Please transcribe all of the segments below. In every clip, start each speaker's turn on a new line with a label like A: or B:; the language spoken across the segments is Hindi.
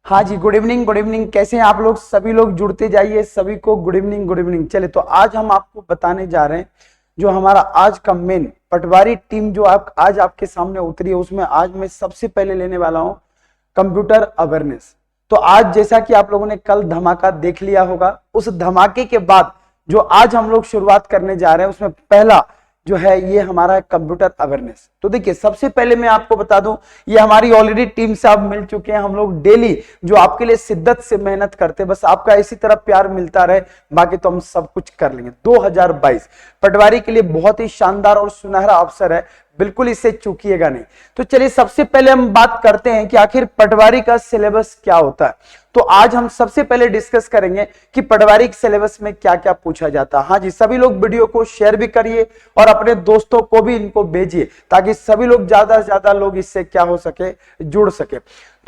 A: हाँ जी, गुड इवनिंग गुड इवनिंग। कैसे हैं आप लोग? सभी लोग जुड़ते जाइए, सभी को गुड इवनिंग गुड इवनिंग। चले तो आज हम आपको बताने जा रहे हैं जो हमारा आज का मेन पटवारी टीम जो आज आपके सामने उतरी है, उसमें आज मैं सबसे पहले लेने वाला हूं कंप्यूटर अवेयरनेस। तो आज जैसा कि आप लोगों ने कल धमाका देख लिया होगा, उस धमाके के बाद जो आज हम लोग शुरुआत करने जा रहे हैं उसमें पहला जो है ये हमारा कंप्यूटर अवेयरनेस। तो देखिए, सबसे पहले मैं आपको बता दूं, ये हमारी ऑलरेडी टीम से आप मिल चुके हैं। हम लोग डेली जो आपके लिए शिद्दत से मेहनत करते हैं, बस आपका इसी तरह प्यार मिलता रहे, बाकी तो हम सब कुछ कर लेंगे। 2022 पटवारी के लिए बहुत ही शानदार और सुनहरा अवसर है, बिल्कुल इसे चूकिएगा नहीं। तो चलिए सबसे पहले हम बात करते हैं कि आखिर पटवारी का सिलेबस क्या होता है। तो आज हम सबसे पहले डिस्कस करेंगे कि पटवारी के सिलेबस में क्या क्या पूछा जाता है। हाँ जी, सभी लोग वीडियो को शेयर भी करिए और अपने दोस्तों को भी इनको भेजिए, ताकि सभी लोग ज्यादा से ज्यादा लोग इससे क्या हो सके, जुड़ सके।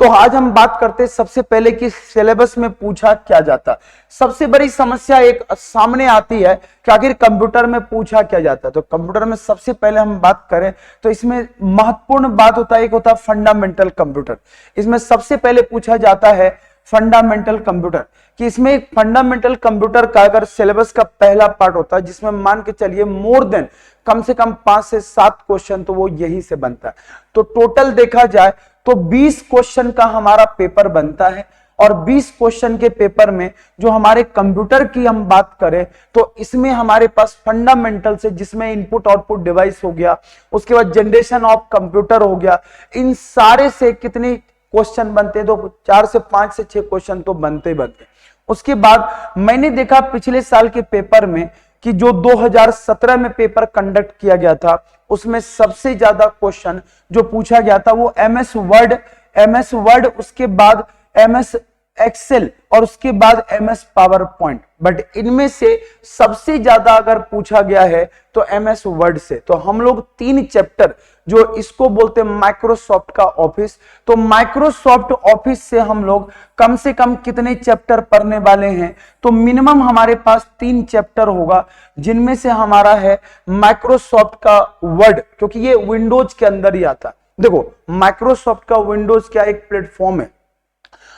A: तो आज हम बात करते हैं सबसे पहले कि सिलेबस में पूछा क्या जाता है। सबसे बड़ी समस्या एक सामने आती है कि आखिर कंप्यूटर में पूछा क्या जाता है। तो कंप्यूटर में सबसे पहले हम बात करें तो इसमें महत्वपूर्ण बात होता है, एक होता है फंडामेंटल कंप्यूटर। इसमें सबसे पहले पूछा जाता है फंडामेंटल कंप्यूटर, कि इसमें एक फंडामेंटल कंप्यूटर का अगर सिलेबस का पहला पार्ट होता है, जिसमें मान के चलिए मोर देन कम से कम 5 से 7 क्वेश्चन तो वो यहीं से बनता है। तो टोटल देखा जाए तो 20 क्वेश्चन का हमारा पेपर बनता है, और 20 क्वेश्चन के पेपर में जो हमारे कंप्यूटर की हम बात करें तो इसमें हमारे पास फंडामेंटल से, जिसमें इनपुट आउटपुट डिवाइस हो गया, उसके बाद जनरेशन ऑफ कंप्यूटर हो गया, इन सारे से कितने क्वेश्चन बनते हैं? तो 4 से 5 से 6 क्वेश्चन तो बनते ही बनते। उसके बाद मैंने देखा पिछले साल के पेपर में कि जो 2017 में पेपर कंडक्ट किया गया था, उसमें सबसे ज्यादा क्वेश्चन जो पूछा गया था वो एमएस वर्ड, उसके बाद एमएस एक्सेल और उसके बाद एमएस पावर पॉइंट। बट इनमें से सबसे ज्यादा अगर पूछा गया है तो एमएस वर्ड से। तो हम लोग 3 चैप्टर जो इसको बोलते हैं माइक्रोसॉफ्ट का ऑफिस, तो माइक्रोसॉफ्ट ऑफिस से हम लोग कम से कम कितने चैप्टर पढ़ने वाले हैं? तो मिनिमम हमारे पास 3 चैप्टर होगा, जिनमें से हमारा है माइक्रोसॉफ्ट का वर्ड, क्योंकि ये विंडोज के अंदर ही आता है। देखो, माइक्रोसॉफ्ट का विंडोज क्या एक प्लेटफॉर्म है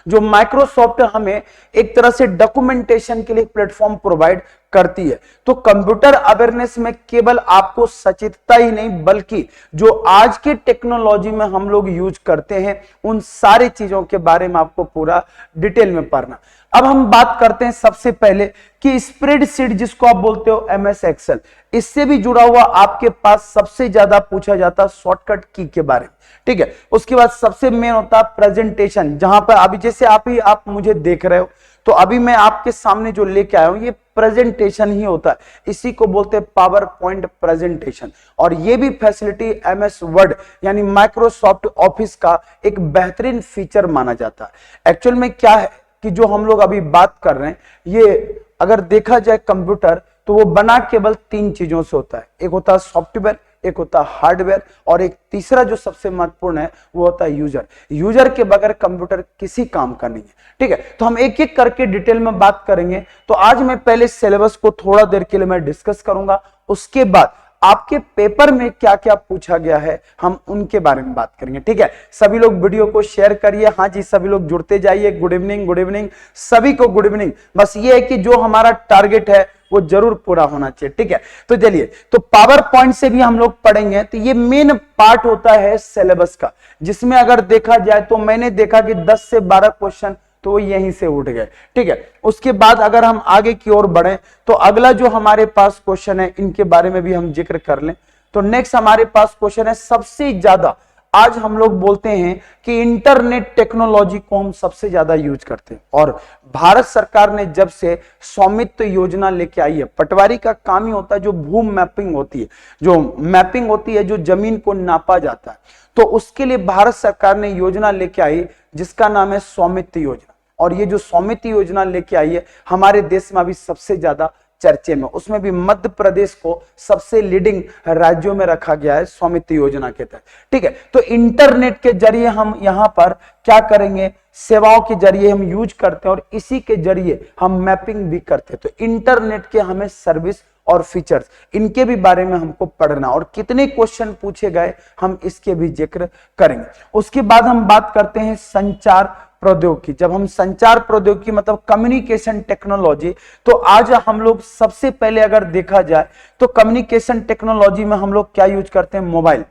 A: जो माइक्रोसॉफ्ट हमें एक तरह से डॉक्यूमेंटेशन के लिए प्लेटफॉर्म प्रोवाइड करती है। तो कंप्यूटर अवेयरनेस में केवल आपको सचेतता ही नहीं, बल्कि जो आज के टेक्नोलॉजी में हम लोग यूज करते हैं उन सारी चीजों के बारे में आपको पूरा डिटेल में पढ़ना। अब हम बात करते हैं सबसे पहले कि स्प्रेडशीट जिसको आप बोलते हो एमएस एक्सेल, इससे भी जुड़ा हुआ आपके पास सबसे ज्यादा पूछा जाता शॉर्टकट की के बारे में। ठीक है, उसके बाद सबसे मेन होता है प्रेजेंटेशन, जहां पर अभी जैसे आप मुझे देख रहे हो, तो अभी मैं आपके सामने जो लेके आया हूं ये प्रेजेंटेशन ही होता है, इसी को बोलते हैं पावर पॉइंट प्रेजेंटेशन। और ये भी फैसिलिटी एमएस वर्ड यानी माइक्रोसॉफ्ट ऑफिस का एक बेहतरीन फीचर माना जाता है। एक्चुअल में क्या है कि जो हम लोग अभी बात कर रहे हैं, ये अगर देखा जाए कंप्यूटर तो वो बना केवल 3 चीजों से होता है। एक होता है सॉफ्टवेयर, एक होता है हार्डवेयर, और एक तीसरा जो सबसे महत्वपूर्ण है वो होता है यूजर। यूजर के बगैर कंप्यूटर किसी काम का नहीं है। ठीक है, तो हम एक एक करके डिटेल में बात करेंगे। तो आज मैं पहले सिलेबस को थोड़ा देर के लिए मैं डिस्कस करूंगा, उसके बाद आपके पेपर में क्या क्या पूछा गया है हम उनके बारे में बात करेंगे। ठीक है, सभी लोग वीडियो को शेयर करिए। हाँ जी, सभी लोग जुड़ते जाइए। गुड इवनिंग, सभी को गुड इवनिंग। बस ये है कि जो हमारा टारगेट है वो जरूर पूरा होना चाहिए। ठीक है, तो चलिए, तो पावर पॉइंट से भी हम लोग पढ़ेंगे। तो ये मेन पार्ट होता है सिलेबस का, जिसमें अगर देखा जाए तो मैंने देखा कि 10 से 12 क्वेश्चन तो वो यहीं से उठ गए। ठीक है, उसके बाद अगर हम आगे की ओर बढ़े तो अगला जो हमारे पास क्वेश्चन है, इनके बारे में भी हम जिक्र कर लें। तो नेक्स्ट हमारे पास क्वेश्चन है, सबसे ज्यादा आज हम लोग बोलते हैं कि इंटरनेट टेक्नोलॉजी को हम सबसे ज्यादा यूज करते हैं, और भारत सरकार ने जब से स्वामित्व योजना लेके आई है, पटवारी का काम ही होता है जो भू मैपिंग होती है, जो मैपिंग होती है, जो जमीन को नापा जाता है, तो उसके लिए भारत सरकार ने योजना लेके आई जिसका नाम है स्वामित्व योजना। और ये जो स्वामित्व योजना लेके आई है हमारे देश में अभी सबसे ज्यादा चर्चे में, उसमें भी मध्य प्रदेश को सबसे लीडिंग राज्यों में रखा गया है स्वामित्व योजना के तहत। ठीक है, तो इंटरनेट के जरिए हम यहां पर क्या करेंगे, सेवाओं के जरिए हम यूज करते हैं और इसी के जरिए हम मैपिंग भी करते हैं। तो इंटरनेट के हमें सर्विस और फीचर्स, इनके भी बारे में हमको पढ़ना, और कितने क्वेश्चन पूछे गए हम इसके भी जिक्र करेंगे। उसके बाद हम बात करते हैं संचार प्रौद्योगिकी, जब हम संचार प्रौद्योगिकी मतलब कम्युनिकेशन टेक्नोलॉजी, तो आज हम लोग सबसे पहले अगर देखा जाए तो कम्युनिकेशन टेक्नोलॉजी में हम लोग क्या यूज करते हैं, मोबाइल।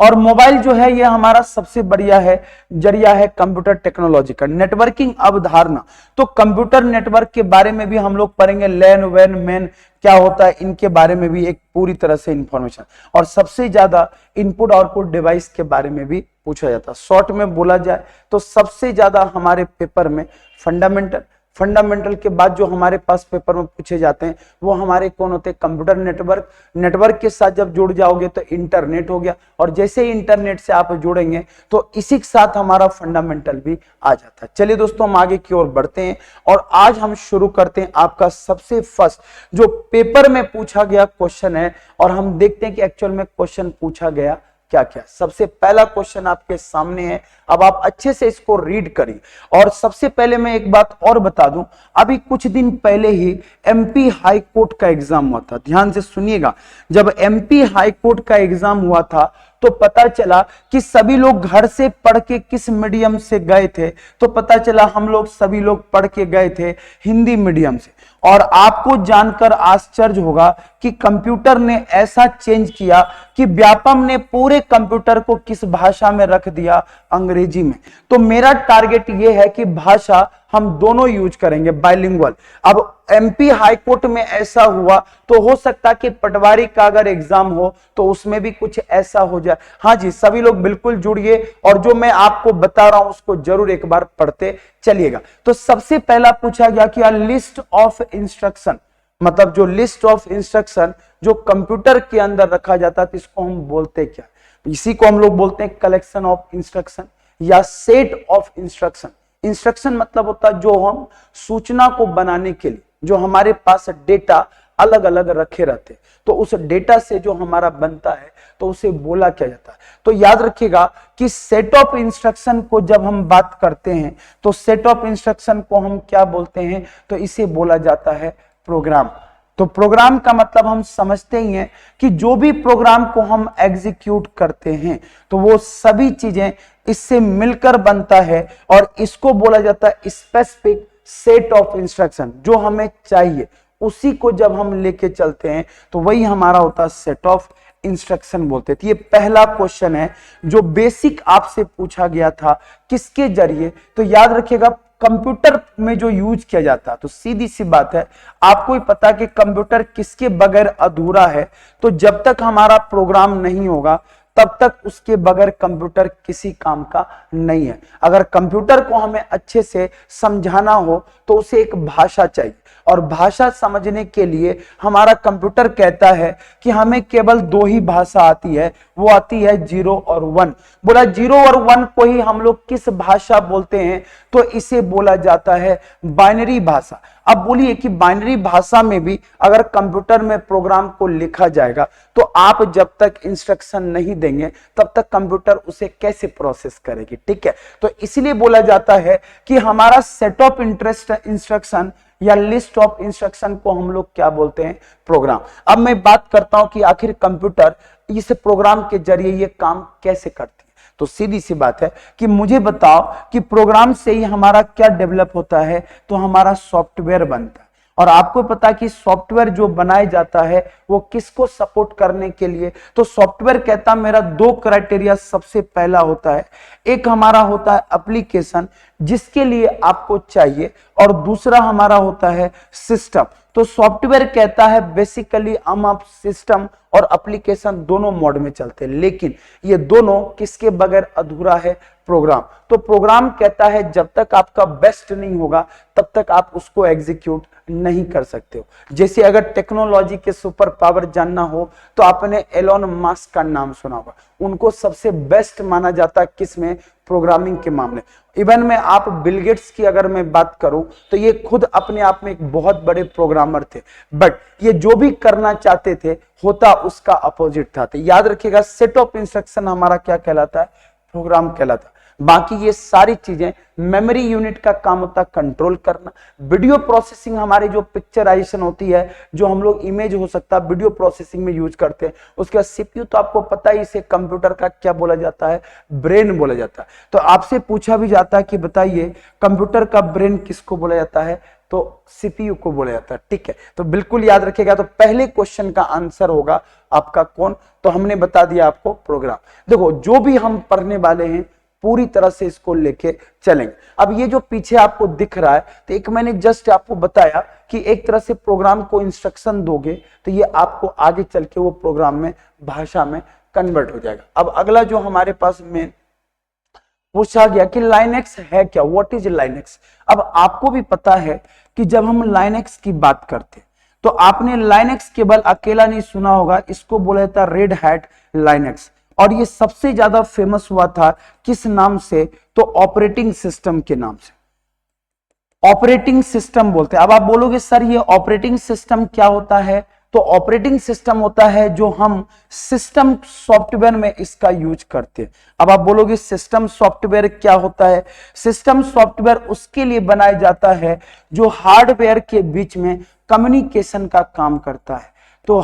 A: और मोबाइल जो है ये हमारा सबसे बढ़िया है जरिया है कंप्यूटर टेक्नोलॉजी का। नेटवर्किंग अवधारणा, तो कंप्यूटर नेटवर्क के बारे में भी हम लोग पढ़ेंगे, लैन वैन मैन क्या होता है, इनके बारे में भी एक पूरी तरह से इंफॉर्मेशन। और सबसे ज्यादा इनपुट आउटपुट डिवाइस के बारे में भी पूछा जाता है। शॉर्ट में बोला जाए तो सबसे ज्यादा हमारे पेपर में फंडामेंटल के बाद जो हमारे पास पेपर में पूछे जाते हैं वो हमारे कौन होते हैं, कंप्यूटर नेटवर्क के साथ जब जुड़ जाओगे तो इंटरनेट हो गया, और जैसे ही इंटरनेट से आप जुड़ेंगे तो इसी के साथ हमारा फंडामेंटल भी आ जाता है। चलिए दोस्तों हम आगे की ओर बढ़ते हैं और आज हम शुरू करते हैं आपका सबसे फर्स्ट जो पेपर में पूछा गया क्वेश्चन है, और हम देखते हैं कि एक्चुअल में क्वेश्चन पूछा गया क्या क्या। सबसे पहला क्वेश्चन आपके सामने है, अब आप अच्छे से इसको रीड करिए। और सबसे पहले मैं एक बात और बता दूं, अभी कुछ दिन पहले ही एमपी हाई कोर्ट का एग्जाम हुआ था, ध्यान से सुनिएगा। जब एमपी हाई कोर्ट का एग्जाम हुआ था तो पता चला कि सभी लोग घर से पढ़ के किस मीडियम से गए थे, तो पता चला हम लोग सभी लोग पढ़ के गए थे हिंदी मीडियम से। और आपको जानकर आश्चर्य होगा कि कंप्यूटर ने ऐसा चेंज किया कि व्यापम ने पूरे कंप्यूटर को किस भाषा में रख दिया, अंग्रेजी में। तो मेरा टारगेट यह है कि भाषा हम दोनों यूज करेंगे, बाइलिंगुअल। अब एमपी हाई कोर्ट में ऐसा हुआ तो हो सकता कि पटवारी का अगर एग्जाम हो तो उसमें भी कुछ ऐसा हो जाए। हाँ जी, सभी लोग बिल्कुल जुड़िए और जो मैं आपको बता रहा हूं उसको जरूर एक बार पढ़ते चलिएगा। तो सबसे पहला पूछा गया कि लिस्ट ऑफ इंस्ट्रक्शन, मतलब जो लिस्ट ऑफ इंस्ट्रक्शन जो कंप्यूटर के अंदर रखा जाता है इसको हम बोलते क्या, इसी को हम लोग बोलते हैं कलेक्शन ऑफ इंस्ट्रक्शन या सेट ऑफ इंस्ट्रक्शन। इंस्ट्रक्शन मतलब होता है जो हम सूचना को बनाने के लिए जो हमारे पास डेटा अलग अलग रखे रहते हैं, तो उस डेटा से जो हमारा बनता है तो उसे बोला क्या जाता है। तो याद रखिएगा कि सेट ऑफ इंस्ट्रक्शन को जब हम बात करते हैं तो सेट ऑफ इंस्ट्रक्शन को हम क्या बोलते हैं, तो इसे बोला जाता है प्रोग्राम। तो प्रोग्राम का मतलब हम समझते ही हैं कि जो भी प्रोग्राम को हम एग्जीक्यूट करते हैं तो वो सभी चीजें इससे मिलकर बनता है, और इसको बोला जाता है स्पेसिफिक सेट ऑफ इंस्ट्रक्शन। जो हमें चाहिए उसी को जब हम लेके चलते हैं तो वही हमारा होता है सेट ऑफ इंस्ट्रक्शन बोलते थे। ये पहला क्वेश्चन है जो बेसिक आपसे पूछा गया था, किसके जरिए, तो याद रखिएगा कंप्यूटर में जो यूज किया जाता है। तो सीधी सी बात है, आपको ही पता कि कंप्यूटर किसके बगैर अधूरा है, तो जब तक हमारा प्रोग्राम नहीं होगा तब तक उसके बगैर कंप्यूटर किसी काम का नहीं है। अगर कंप्यूटर को हमें अच्छे से समझाना हो तो उसे एक भाषा चाहिए, और भाषा समझने के लिए हमारा कंप्यूटर कहता है कि हमें केवल दो ही भाषा आती है, वो आती है 0 और 1। बोला 0 और 1 को ही हम लोग किस भाषा बोलते हैं, तो इसे बोला जाता है बाइनरी भाषा। अब बोलिए कि बाइनरी भाषा में भी अगर कंप्यूटर में प्रोग्राम को लिखा जाएगा तो आप जब तक इंस्ट्रक्शन नहीं देंगे तब तक कंप्यूटर उसे कैसे प्रोसेस करेगी, ठीक है। तो इसलिए बोला जाता है कि हमारा सेट ऑफ इंस्ट्रक्शन या लिस्ट ऑफ इंस्ट्रक्शन को हम लोग क्या बोलते हैं, प्रोग्राम। अब मैं बात करता हूं कि आखिर कंप्यूटर इस प्रोग्राम के जरिए ये काम कैसे करती है। तो सीधी सी बात है कि मुझे बताओ कि प्रोग्राम से ही हमारा क्या डेवलप होता है, तो हमारा सॉफ्टवेयर बनता है। और आपको पता कि सॉफ्टवेयर जो बनाया जाता है वो किसको सपोर्ट करने के लिए, तो सॉफ्टवेयर कहता मेरा दो क्राइटेरिया सबसे पहला होता है, एक हमारा होता है एप्लीकेशन जिसके लिए आपको चाहिए, और दूसरा हमारा होता है सिस्टम। तो सॉफ्टवेयर कहता है बेसिकली हम आप सिस्टम और एप्लीकेशन दोनों मोड में चलते हैं, लेकिन ये दोनों किसके बगैर अधूरा है, प्रोग्राम। तो प्रोग्राम कहता है जब तक आपका बेस्ट नहीं होगा तब तक आप उसको एग्जीक्यूट नहीं कर सकते हो। जैसे अगर टेक्नोलॉजी के सुपर पावर जानना हो तो आपने एलोन मस्क का नाम सुना होगा, उनको सबसे बेस्ट माना जाता है किसमें, प्रोग्रामिंग के मामले। इवन में आप बिल गेट्स की अगर मैं बात करूं तो ये खुद अपने आप में एक बहुत बड़े प्रोग्रामर थे, बट ये जो भी करना चाहते थे होता उसका अपोजिट था। तो याद रखिएगा सेट ऑफ इंस्ट्रक्शन हमारा क्या कहलाता है, प्रोग्राम कहलाता है। बाकी ये सारी चीजें मेमोरी यूनिट का काम होता है कंट्रोल करना। वीडियो प्रोसेसिंग हमारी जो पिक्चराइजेशन होती है, जो हम लोग इमेज हो सकता है वीडियो प्रोसेसिंग में यूज करते हैं। उसके बाद सीपीयू तो आपको पता ही, इसे कंप्यूटर का क्या बोला जाता है, ब्रेन बोला जाता है। तो आपसे पूछा भी जाता है कि बताइए कंप्यूटर का ब्रेन किसको बोला जाता है, तो सीपीयू को बोला जाता है। ठीक है, तो बिल्कुल याद रखिएगा। तो पहले क्वेश्चन का आंसर होगा आपका कौन, तो हमने बता दिया आपको प्रोग्राम। देखो जो भी हम पढ़ने वाले हैं पूरी तरह से इसको लेके चलेंगे। अब ये जो पीछे आपको दिख रहा है, तो एक मैंने जस्ट आपको बताया कि एक तरह से प्रोग्राम को इंस्ट्रक्शन दोगे तो ये आपको आगे चल के वो प्रोग्राम में, भाषा में कन्वर्ट हो जाएगा। अब अगला जो हमारे पास में पूछा गया कि लाइनेक्स है क्या, व्हाट इज लाइनेक्स। अब आपको भी पता है कि जब हम लाइनेक्स की बात करते तो आपने लाइनेक्स केवल अकेला नहीं सुना होगा, इसको बोला जाता है रेड हैट लाइनेक्स। और ये सबसे ज्यादा फेमस हुआ था किस नाम से, तो ऑपरेटिंग सिस्टम के नाम से। ऑपरेटिंग सिस्टम बोलते हैं। अब आप बोलोगे सर ये ऑपरेटिंग सिस्टम क्या होता है, तो ऑपरेटिंग सिस्टम होता है जो हम सिस्टम सॉफ्टवेयर में इसका यूज करते हैं। अब आप बोलोगे सिस्टम सॉफ्टवेयर क्या होता है, सिस्टम सॉफ्टवेयर उसके लिए बनाया जाता है जो हार्डवेयर के बीच में कम्युनिकेशन का काम करता है। तो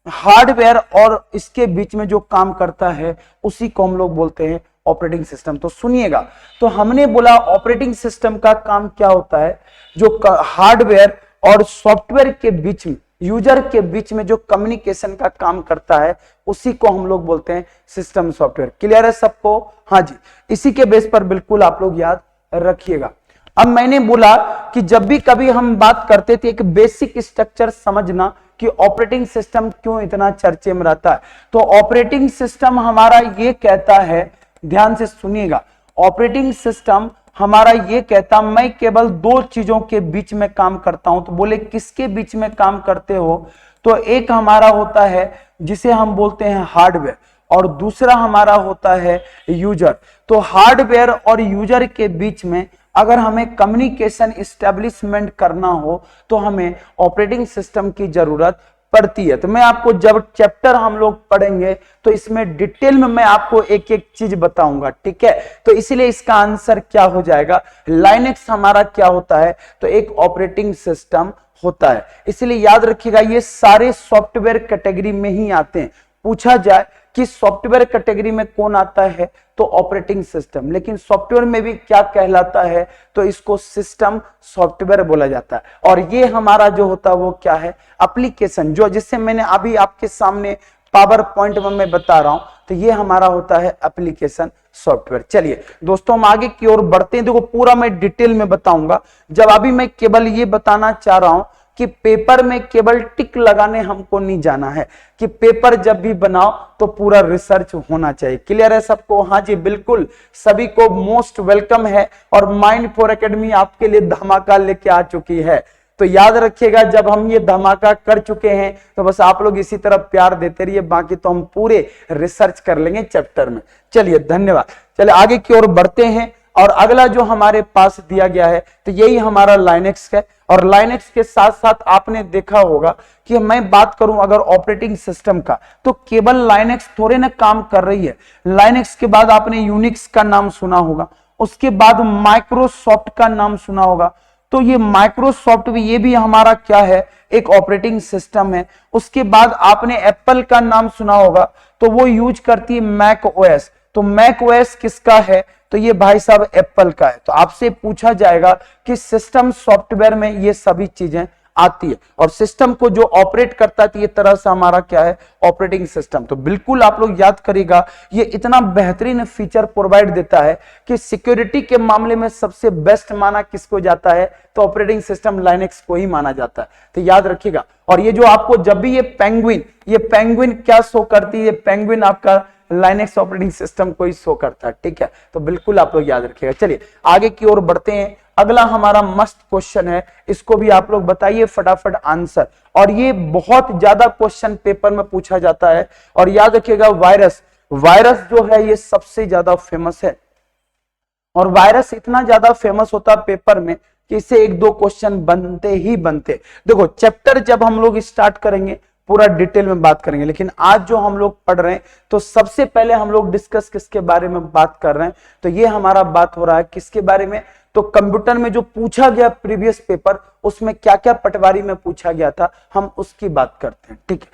A: हार्डवेयर और इसके बीच में जो काम करता है उसी को हम लोग बोलते हैं ऑपरेटिंग सिस्टम। तो सुनिएगा, तो हमने बोला ऑपरेटिंग सिस्टम का काम क्या होता है, जो हार्डवेयर और सॉफ्टवेयर के बीच में, यूजर के बीच में जो कम्युनिकेशन का काम करता है उसी को हम लोग बोलते हैं सिस्टम सॉफ्टवेयर। क्लियर है सबको? हाँ जी, इसी के बेस पर बिल्कुल आप लोग याद रखिएगा। अब मैंने बोला कि जब भी कभी हम बात करते थे एक बेसिक स्ट्रक्चर समझना कि ऑपरेटिंग सिस्टम क्यों इतना चर्चे में रहता है। तो ऑपरेटिंग सिस्टम हमारा ये कहता है, ध्यान से सुनिएगा, ऑपरेटिंग सिस्टम हमारा ये कहता मैं केवल दो चीजों के बीच में काम करता हूं। तो बोले किसके बीच में काम करते हो, तो एक हमारा होता है जिसे हम बोलते हैं हार्डवेयर और दूसरा हमारा होता है यूजर। तो हार्डवेयर और यूजर के बीच में अगर हमें कम्युनिकेशन एस्टेब्लिशमेंट करना हो तो हमें ऑपरेटिंग सिस्टम की जरूरत पड़ती है। तो मैं आपको जब चैप्टर हम लोग पढ़ेंगे तो इसमें डिटेल में मैं आपको एक एक चीज बताऊंगा, ठीक है। तो इसलिए इसका आंसर क्या हो जाएगा, लाइनेक्स हमारा क्या होता है, तो एक ऑपरेटिंग सिस्टम होता है। इसलिए याद रखिएगा ये सारे सॉफ्टवेयर कैटेगरी में ही आते हैं। पूछा जाए कि सॉफ्टवेयर कैटेगरी में कौन आता है, तो ऑपरेटिंग सिस्टम। लेकिन सॉफ्टवेयर में भी क्या कहलाता है, तो इसको सिस्टम सॉफ्टवेयर बोला जाता है। और ये हमारा जो होता है वो क्या है, एप्लीकेशन, जो जिससे मैंने अभी आपके सामने पावर पॉइंट में मैं बता रहा हूं, तो ये हमारा होता है एप्लीकेशन सॉफ्टवेयर। चलिए दोस्तों हम आगे की ओर बढ़ते हैं। देखो पूरा मैं डिटेल में बताऊंगा। जब अभी मैं केवल ये बताना चाह रहा हूं कि पेपर में केवल टिक लगाने हमको नहीं जाना है, कि पेपर जब भी बनाओ तो पूरा रिसर्च होना चाहिए। क्लियर है सबको? हाँ जी बिल्कुल, सभी को मोस्ट वेलकम है। और माइंड फॉर एकेडमी आपके लिए धमाका लेके आ चुकी है। तो याद रखिएगा जब हम ये धमाका कर चुके हैं तो बस आप लोग इसी तरह प्यार देते रहिए, बाकी तो हम पूरे रिसर्च कर लेंगे चैप्टर में। चलिए धन्यवाद। चलिए आगे की ओर बढ़ते हैं। और अगला जो हमारे पास दिया गया है तो यही हमारा लाइनेक्स है। और लाइनेक्स के साथ साथ आपने देखा होगा कि मैं बात करूं अगर ऑपरेटिंग सिस्टम का, तो केवल लाइनेक्स थोड़े ना काम कर रही है। लाइनेक्स के बाद आपने यूनिक्स का नाम सुना होगा, उसके बाद माइक्रोसॉफ्ट का नाम सुना होगा। तो ये माइक्रोसॉफ्ट भी, ये भी हमारा क्या है, एक ऑपरेटिंग सिस्टम है। उसके बाद आपने एप्पल का नाम सुना होगा, तो वो यूज करती है मैक ओएस। तो मैक ओएस किसका है, तो ये भाई साहब एप्पल का है। तो आपसे पूछा जाएगा कि सिस्टम सॉफ्टवेयर में ये सभी चीजें आती है और सिस्टम को जो ऑपरेट करता है, तो ये तरह से हमारा क्या है, ऑपरेटिंग सिस्टम। तो बिल्कुल आप लोग याद करिएगा, ये इतना बेहतरीन फीचर प्रोवाइड देता है कि सिक्योरिटी के मामले में सबसे बेस्ट माना किसको जाता है, तो ऑपरेटिंग सिस्टम लाइनेक्स को ही माना जाता है। तो याद रखिएगा। और ये जो आपको जब भी ये पेंगुइन क्या शो करती है, ये पेंगुइन आपका लाइनेक्स ऑपरेटिंग सिस्टम को ही शो करता है, ठीक है। तो बिल्कुल आप लोग याद रखिएगा। चलिए आगे की ओर बढ़ते हैं। अगला हमारा मस्त क्वेश्चन है, इसको भी आप लोग बताइए फटाफट आंसर। और ये बहुत ज्यादा क्वेश्चन पेपर में पूछा जाता है। और याद रखिएगा वायरस जो है ये सबसे ज्यादा फेमस है। और वायरस इतना ज्यादा फेमस होता है पेपर में कि इससे एक दो क्वेश्चन बनते ही बनते। देखो चैप्टर जब हम लोग स्टार्ट करेंगे पूरा डिटेल में बात करेंगे। लेकिन आज जो हम लोग पढ़ रहे हैं तो सबसे पहले हम लोग डिस्कस किसके बारे में बात कर रहे हैं, तो ये हमारा बात हो रहा है किसके बारे में, तो कंप्यूटर में जो पूछा गया प्रीवियस पेपर उसमें क्या क्या पटवारी में पूछा गया था हम उसकी बात करते हैं। ठीक है,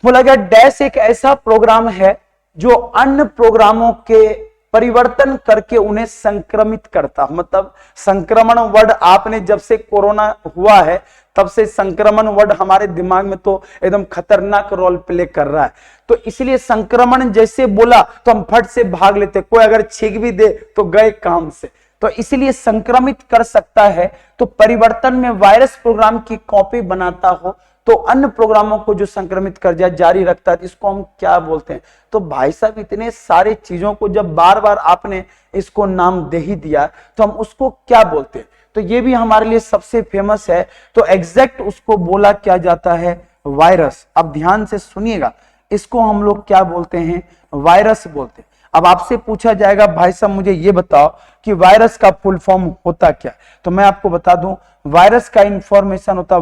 A: बोला गया डैश एक ऐसा प्रोग्राम है जो अन्य प्रोग्रामों के परिवर्तन करके उन्हें संक्रमित करता। मतलब संक्रमण वर्ड आपने जब से कोरोना हुआ है तब से संक्रमण वर्ड हमारे दिमाग में तो एकदम खतरनाक रोल प्ले कर रहा है, तो इसलिए संक्रमण जैसे बोला तो हम फट से भाग लेते, कोई अगर छींक भी दे तो गए काम से, तो इसलिए संक्रमित कर सकता है। तो परिवर्तन में वायरस प्रोग्राम की कॉपी बनाता हो तो अन्य प्रोग्रामों को जो संक्रमित कर जाए जारी रखता है, इसको हम क्या बोलते हैं। तो भाई साहब इतने सारे चीजों को जब बार बार आपने इसको नाम दे ही दिया तो हम उसको क्या बोलते हैं, तो ये भी हमारे लिए सबसे फेमस है। तो एग्जैक्ट उसको बोला क्या जाता है, वायरस। अब ध्यान से सुनिएगा, इसको हम लोग क्या बोलते हैं, वायरस बोलते हैं। अब आपसे पूछा जाएगा भाई साहब मुझे ये बताओ कि वायरस का फुल फॉर्म होता क्या, तो मैं आपको बता दूं वायरस का इंफॉर्मेशन होता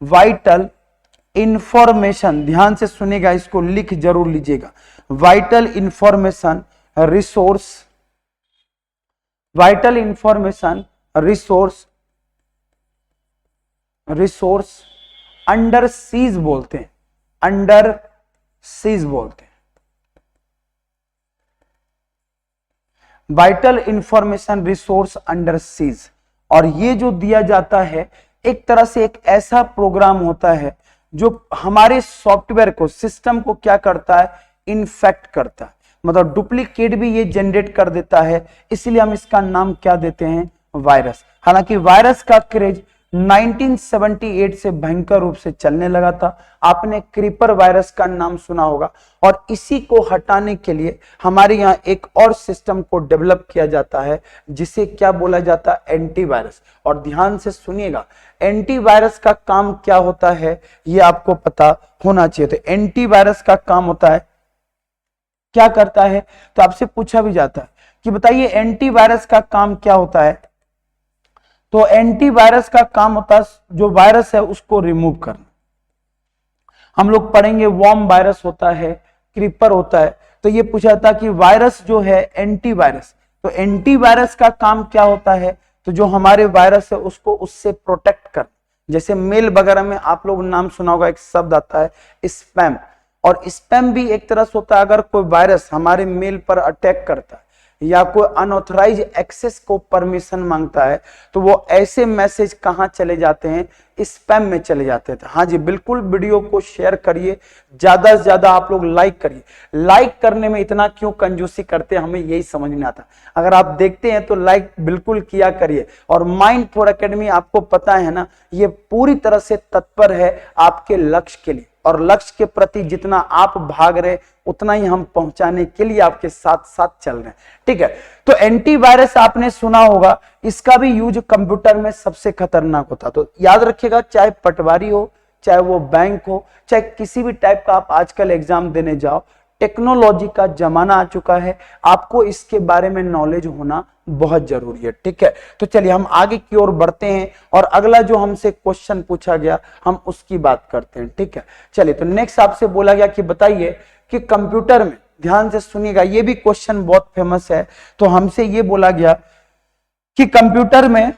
A: वाइटल इंफॉर्मेशन। ध्यान से सुनिएगा, इसको लिख जरूर लीजिएगा, vital information resource under seize बोलते हैं, vital information resource under seize. और ये जो दिया जाता है एक तरह से एक ऐसा प्रोग्राम होता है जो हमारे सॉफ्टवेयर को, सिस्टम को क्या करता है, इन्फेक्ट करता है, मतलब डुप्लीकेट भी ये जनरेट कर देता है, इसलिए हम इसका नाम क्या देते हैं, वायरस। हालांकि वायरस का क्रेज 1978 से भयंकर रूप से चलने लगा था। आपने क्रीपर वायरस का नाम सुना होगा, और इसी को हटाने के लिए हमारे यहाँ एक और सिस्टम को डेवलप किया जाता है जिसे क्या बोला जाता है, एंटीवायरस। और ध्यान से सुनिएगा, एंटीवायरस का काम क्या होता है ये आपको पता होना चाहिए। तो एंटीवायरस का काम होता है, क्या करता है, तो आपसे पूछा भी जाता है कि बताइए एंटीवायरस का काम क्या होता है। तो एंटीवायरस का काम होता है जो वायरस है उसको रिमूव करना। हम लोग पढ़ेंगे वॉर्म वायरस होता है, क्रीपर होता है, तो ये पूछा था कि वायरस जो है एंटीवायरस, तो एंटीवायरस का काम क्या होता है, तो जो हमारे वायरस है उसको उससे प्रोटेक्ट कर। जैसे मेल वगैरह में आप लोग नाम सुना होगा, एक शब्द आता है स्पैम, और स्पैम भी एक तरह से होता है अगर कोई वायरस हमारे मेल पर अटैक करता है या कोई अनऑथराइज एक्सेस को परमिशन मांगता है तो वो ऐसे मैसेज कहां चले जाते हैं, स्पैम में चले जाते हैं। हाँ जी बिल्कुल, वीडियो को शेयर करिए, ज्यादा से ज्यादा आप लोग लाइक करिए। लाइक करने में इतना क्यों कंजूसी करते हैं हमें यही समझ नहीं आता। अगर आप देखते हैं तो लाइक बिल्कुल किया करिए। और माइंड फॉर एकेडमी आपको पता है ना, ये पूरी तरह से तत्पर है आपके लक्ष्य के लिए, और लक्ष्य के प्रति जितना आप भाग रहे उतना ही हम पहुंचाने के लिए आपके साथ साथ चल रहे हैं। ठीक है, तो एंटीवायरस आपने सुना होगा, इसका भी यूज कंप्यूटर में सबसे खतरनाक होता। तो याद रखिएगा, चाहे पटवारी हो, चाहे वो बैंक हो, चाहे किसी भी टाइप का आप आजकल एग्जाम देने जाओ, टेक्नोलॉजी का जमाना आ चुका है, आपको इसके बारे में नॉलेज होना बहुत जरूरी है। ठीक है, तो चलिए हम आगे की ओर बढ़ते हैं और अगला जो हमसे क्वेश्चन पूछा गया हम उसकी बात करते हैं। ठीक है, चलिए तो नेक्स्ट आपसे बोला गया कि बताइए कि कंप्यूटर में, ध्यान से सुनिएगा ये भी क्वेश्चन बहुत फेमस है। तो हमसे ये बोला गया कि कंप्यूटर में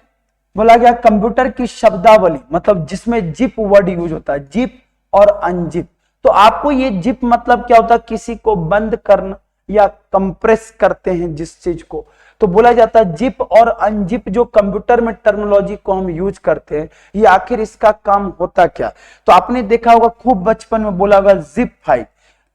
A: बोला गया कंप्यूटर की शब्दावली, मतलब जिसमें जिप वर्ड यूज होता है, जिप और अनजिप। तो आपको ये जिप मतलब क्या होता है, किसी को बंद करना या कंप्रेस करते हैं जिस चीज को, तो बोला जाता है जिप और अनजिप। जो कंप्यूटर में टर्मिनोलॉजी को हम यूज करते हैं, ये आखिर इसका काम होता क्या। तो आपने देखा होगा खूब बचपन में बोला होगा जिप फाइल,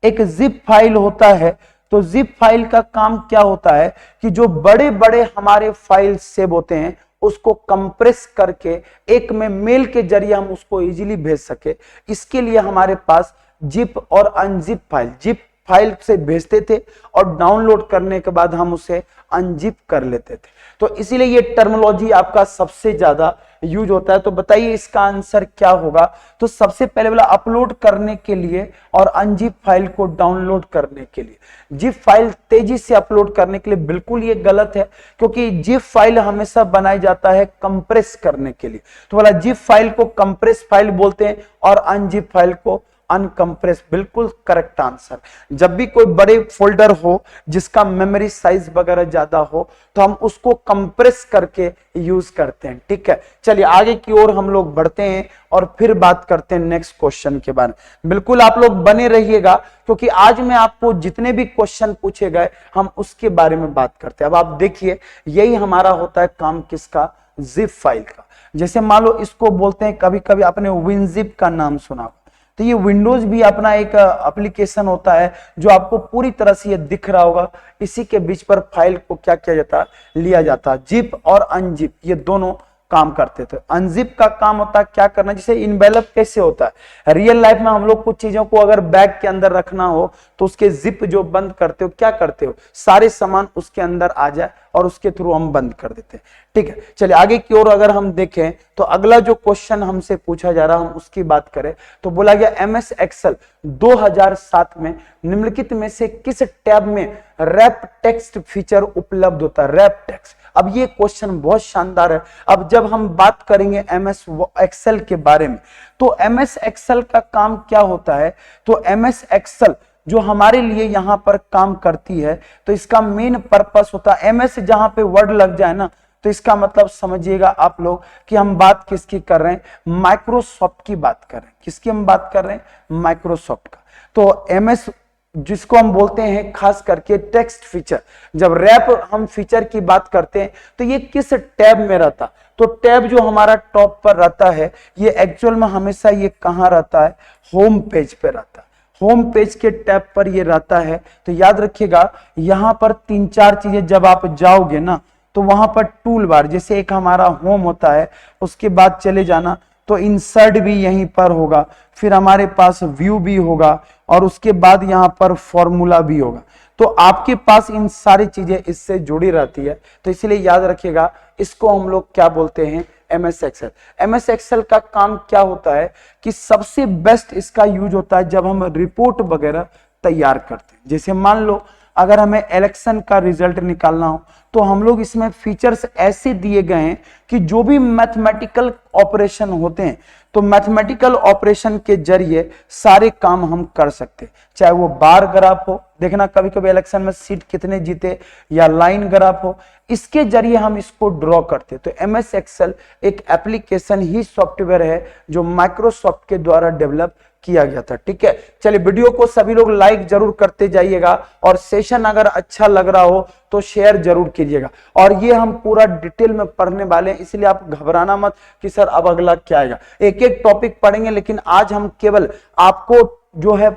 A: एक जिप फाइल होता है। तो जिप फाइल का काम क्या होता है कि जो बड़े बड़े हमारे फाइल सेव होते हैं उसको कंप्रेस करके एक में मेल के जरिए हम उसको इजीली भेज सके, इसके लिए हमारे पास जिप और अनजिप फाइल, जिप फाइल से भेजते थे और डाउनलोड करने के बाद हम उसे अनजिप कर लेते थे। तो इसीलिए ये टर्मिनोलॉजी आपका सबसे ज्यादा यूज होता है। तो बताइए इसका आंसर क्या होगा। तो सबसे पहले वाला अपलोड करने के लिए और अनजिप फाइल को डाउनलोड करने के लिए। जिप फाइल तेजी से अपलोड करने के लिए बिल्कुल ये गलत है, क्योंकि जिप फाइल हमेशा बनाया जाता है कंप्रेस करने के लिए। तो वाला जिप फाइल को कंप्रेस फाइल बोलते हैं और अनजिप फाइल को अनकंप्रेस। बिल्कुल करेक्ट आंसर। जब भी कोई बड़े फोल्डर हो जिसका मेमोरी साइज वगैरह ज्यादा हो तो हम उसको कंप्रेस करके यूज करते हैं। ठीक है, चलिए आगे की ओर हम लोग बढ़ते हैं और फिर बात करते हैं नेक्स्ट क्वेश्चन के बारे में। बिल्कुल आप लोग बने रहिएगा, क्योंकि आज मैं आपको जितने भी क्वेश्चन पूछे गए हम उसके बारे में बात करते हैं। अब आप देखिए, यही हमारा होता है काम किसका, जिप फाइल का। जैसे मान लो इसको बोलते हैं, कभी कभी आपने विनजिप का नाम सुना, तो ये विंडोज भी अपना एक एप्लीकेशन होता है जो आपको पूरी तरह से ये दिख रहा होगा। इसी के बीच पर फाइल को क्या किया जाता है, लिया जाता है। जिप और अनजिप ये दोनों काम करते थे। अनजिप का काम होता है क्या करना, जैसे इनवेलप कैसे होता है रियल लाइफ में, हम लोग कुछ चीजों को अगर बैग के अंदर रखना हो तो उसके जिप जो बंद करते हो, क्या करते हो, सारे सामान उसके अंदर आ जाए और उसके थ्रू हम बंद कर देते हैं। ठीक है, चलिए आगे की ओर अगर हम देखें तो अगला जो क्वेश्चन हमसे पूछा जा रहा है, हम उसकी बात करें तो बोला गया एमएस एक्सेल 2007 में निम्नलिखित में से किस टैब में रैप टेक्स्ट फीचर उपलब्ध होता है। रैप टेक्स्ट, अब ये क्वेश्चन बहुत शानदार है। अब जब हम बात करेंगे एमएस एक्सेल के बारे में, तो एमएस एक्सेल का काम क्या होता है, तो एमएस एक्सेल जो हमारे लिए यहां पर काम करती है, तो इसका मेन पर्पस होता है, एमएस जहां पे वर्ड लग जाए ना, तो इसका मतलब समझिएगा आप लोग कि हम बात किसकी कर रहे हैं, माइक्रोसॉफ्ट की बात कर रहे हैं। किसकी हम बात कर रहे हैं, माइक्रोसॉफ्ट का। तो एमएस जिसको हम बोलते हैं खास करके टेक्स्ट फीचर, जब रैप हम फीचर की बात करते हैं तो ये किस टैब में रहता, तो टैब जो हमारा टॉप पर रहता है, ये एक्चुअल में हमेशा ये कहां रहता है, होम पेज पे रहता है। होम पेज के टैब पर ये रहता है। तो याद रखिएगा यहां पर 3-4 चीजें, जब आप जाओगे ना तो वहां पर टूल बार, जैसे एक हमारा होम होता है, उसके बाद चले जाना तो इंसर्ट भी यहीं पर होगा, फिर हमारे पास व्यू भी होगा और उसके बाद यहां पर फॉर्मूला भी होगा। तो आपके पास इन सारी चीजें इससे जुड़ी रहती है। तो इसलिए याद रखिएगा इसको हम लोग क्या बोलते हैं, एमएस एक्सेल। एमएस एक्सेल का काम क्या होता है कि सबसे बेस्ट इसका यूज होता है जब हम रिपोर्ट वगैरह तैयार करते हैं। जैसे मान लो अगर हमें इलेक्शन का रिजल्ट निकालना हो तो हम लोग इसमें फीचर्स ऐसे दिए गए हैं कि जो भी मैथमेटिकल ऑपरेशन होते हैं, तो मैथमेटिकल ऑपरेशन के जरिए सारे काम हम कर सकते हैं। चाहे वो बार ग्राफ हो, देखना कभी कभी इलेक्शन में सीट कितने जीते, या लाइन ग्राफ हो, इसके जरिए हम इसको ड्रॉ करते हैं। तो एमएस एक्सेल एक एप्लीकेशन ही सॉफ्टवेयर है जो माइक्रोसॉफ्ट के द्वारा डेवलप किया गया था। ठीक है, चलिए वीडियो को सभी लोग लाइक जरूर करते जाइएगा और सेशन अगर अच्छा लग रहा हो तो शेयर जरूर कीजिएगा। और ये हम पूरा डिटेल में पढ़ने वाले हैं, इसलिए आप घबराना मत कि सर अब अगला क्या आएगा। एक एक टॉपिक पढ़ेंगे, लेकिन आज हम केवल आपको जो है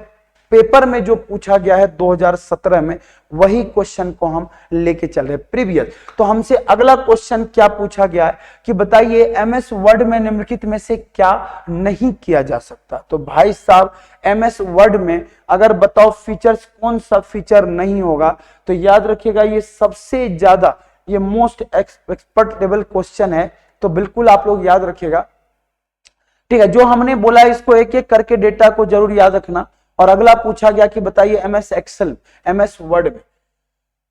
A: पेपर में जो पूछा गया है 2017 में, वही क्वेश्चन को हम लेके चल रहे हैं प्रीवियस। तो हमसे अगला क्वेश्चन क्या पूछा गया है कि बताइए एमएस वर्ड में निम्नलिखित में से क्या नहीं किया जा सकता। तो भाई साहब एमएस वर्ड में अगर बताओ फीचर्स, कौन सा फीचर नहीं होगा, तो याद रखिएगा ये सबसे ज्यादा, ये मोस्ट एक्सपर्ट लेवल क्वेश्चन है। तो बिल्कुल आप लोग याद रखिएगा। ठीक है, जो हमने बोला है इसको एक एक करके डेटा को जरूर याद रखना। और अगला पूछा गया कि बताइए एमएस एक्सेल, एमएस वर्ड में,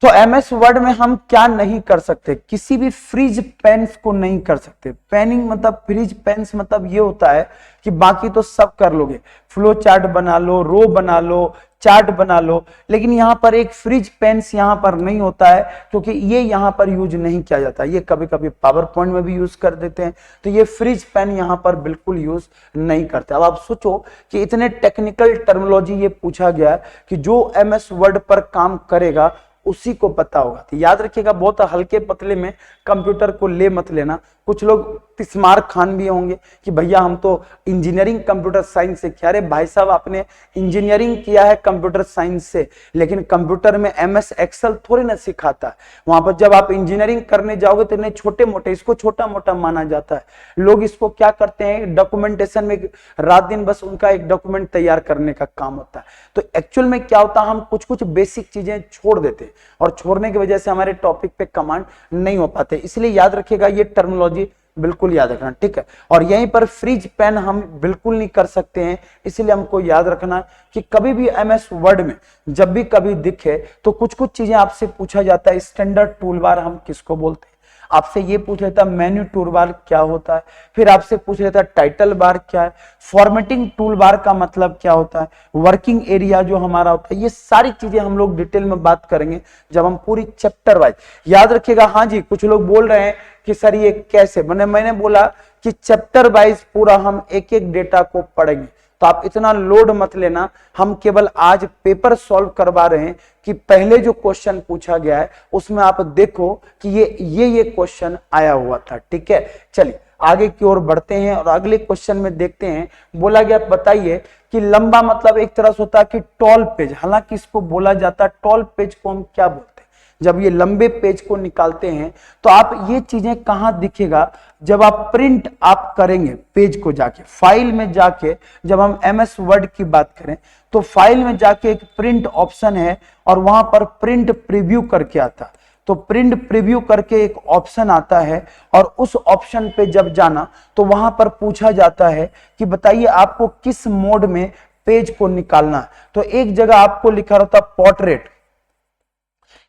A: तो एमएस वर्ड में हम क्या नहीं कर सकते, किसी भी फ्रीज पेन्स को नहीं कर सकते। पेनिंग मतलब, फ्रीज पेन्स मतलब ये होता है कि बाकी तो सब कर लोगे, फ्लो चार्ट बना लो, रो बना लो, चार्ट बना लो, लेकिन यहां पर एक फ्रीज पेन्स यहां पर नहीं होता है, क्योंकि ये यहां पर यूज नहीं किया जाता। ये कभी कभी पावर पॉइंट में भी यूज कर देते हैं, तो ये फ्रीज पेन यहां पर बिल्कुल यूज नहीं करते। अब आप सोचो कि इतने टेक्निकल टर्मिनोलॉजी ये पूछा गया कि जो एमएस वर्ड पर काम करेगा उसी को पता होगा। तो याद रखिएगा बहुत हल्के पतले में कंप्यूटर को ले मत लेना। कुछ लोग तिस्मार खान भी होंगे कि भैया हम तो इंजीनियरिंग कंप्यूटर साइंस से किया। अरे भाई साहब आपने इंजीनियरिंग किया है कंप्यूटर साइंस से, लेकिन कंप्यूटर में एमएस एक्सेल थोड़ी ना सिखाता है। वहां पर जब आप इंजीनियरिंग करने जाओगे तो इन्हें छोटे मोटे, इसको छोटा मोटा माना जाता है। लोग इसको क्या करते हैं, डॉक्यूमेंटेशन में रात दिन बस उनका एक डॉक्यूमेंट तैयार करने का काम होता है। तो एक्चुअल में क्या होता है, हम कुछ कुछ बेसिक चीजें छोड़ देते हैं और छोड़ने की वजह से हमारे टॉपिक पे कमांड नहीं हो पाते। इसलिए याद रखिएगा ये टर्मिनोलॉजी बिल्कुल याद रखना, ठीक है। और यहीं पर फ्रीज पेन हम बिल्कुल नहीं कर सकते हैं, इसलिए हमको याद रखना कि कभी भी एमएस वर्ड में जब भी कभी दिखे तो कुछ कुछ चीजें आपसे पूछा जाता है। स्टैंडर्ड टूल बार हम किसको बोलते हैं, आपसे ये पूछ लेता मेन्यू टूल बार क्या होता है, फिर आपसे पूछ लेता टाइटल बार क्या है, फॉर्मेटिंग टूल बार का मतलब क्या होता है, वर्किंग एरिया जो हमारा होता है, ये सारी चीजें हम लोग डिटेल में बात करेंगे जब हम पूरी चैप्टर वाइज। याद रखिएगा, हाँ जी कुछ लोग बोल रहे हैं कि सर ये कैसे, मैंने बोला कि चैप्टर वाइज पूरा हम एक एक डेटा को पढ़ेंगे, तो आप इतना लोड मत लेना। हम केवल आज पेपर सॉल्व करवा रहे हैं कि पहले जो क्वेश्चन पूछा गया है उसमें आप देखो कि ये क्वेश्चन आया हुआ था, ठीक है। चलिए आगे की ओर बढ़ते हैं और अगले क्वेश्चन में देखते हैं। बोला गया बताइए कि लंबा मतलब एक तरह से होता है कि टॉल पेज, हालांकि इसको बोला जाता है टॉल पेज को हम क्या बोलते हैं, जब ये लंबे पेज को निकालते हैं तो आप ये चीजें कहां दिखेगा, जब आप प्रिंट आप करेंगे पेज को जाके फाइल में जाके, जब हम एमएस वर्ड की बात करें तो फाइल में जाके एक प्रिंट ऑप्शन है और वहां पर प्रिंट प्रीव्यू करके आता है। तो प्रिंट प्रीव्यू करके एक ऑप्शन आता है और उस ऑप्शन पे जब जाना तो वहां पर पूछा जाता है कि बताइए आपको किस मोड में पेज को निकालना है। तो एक जगह आपको लिखा रहता पोर्ट्रेट,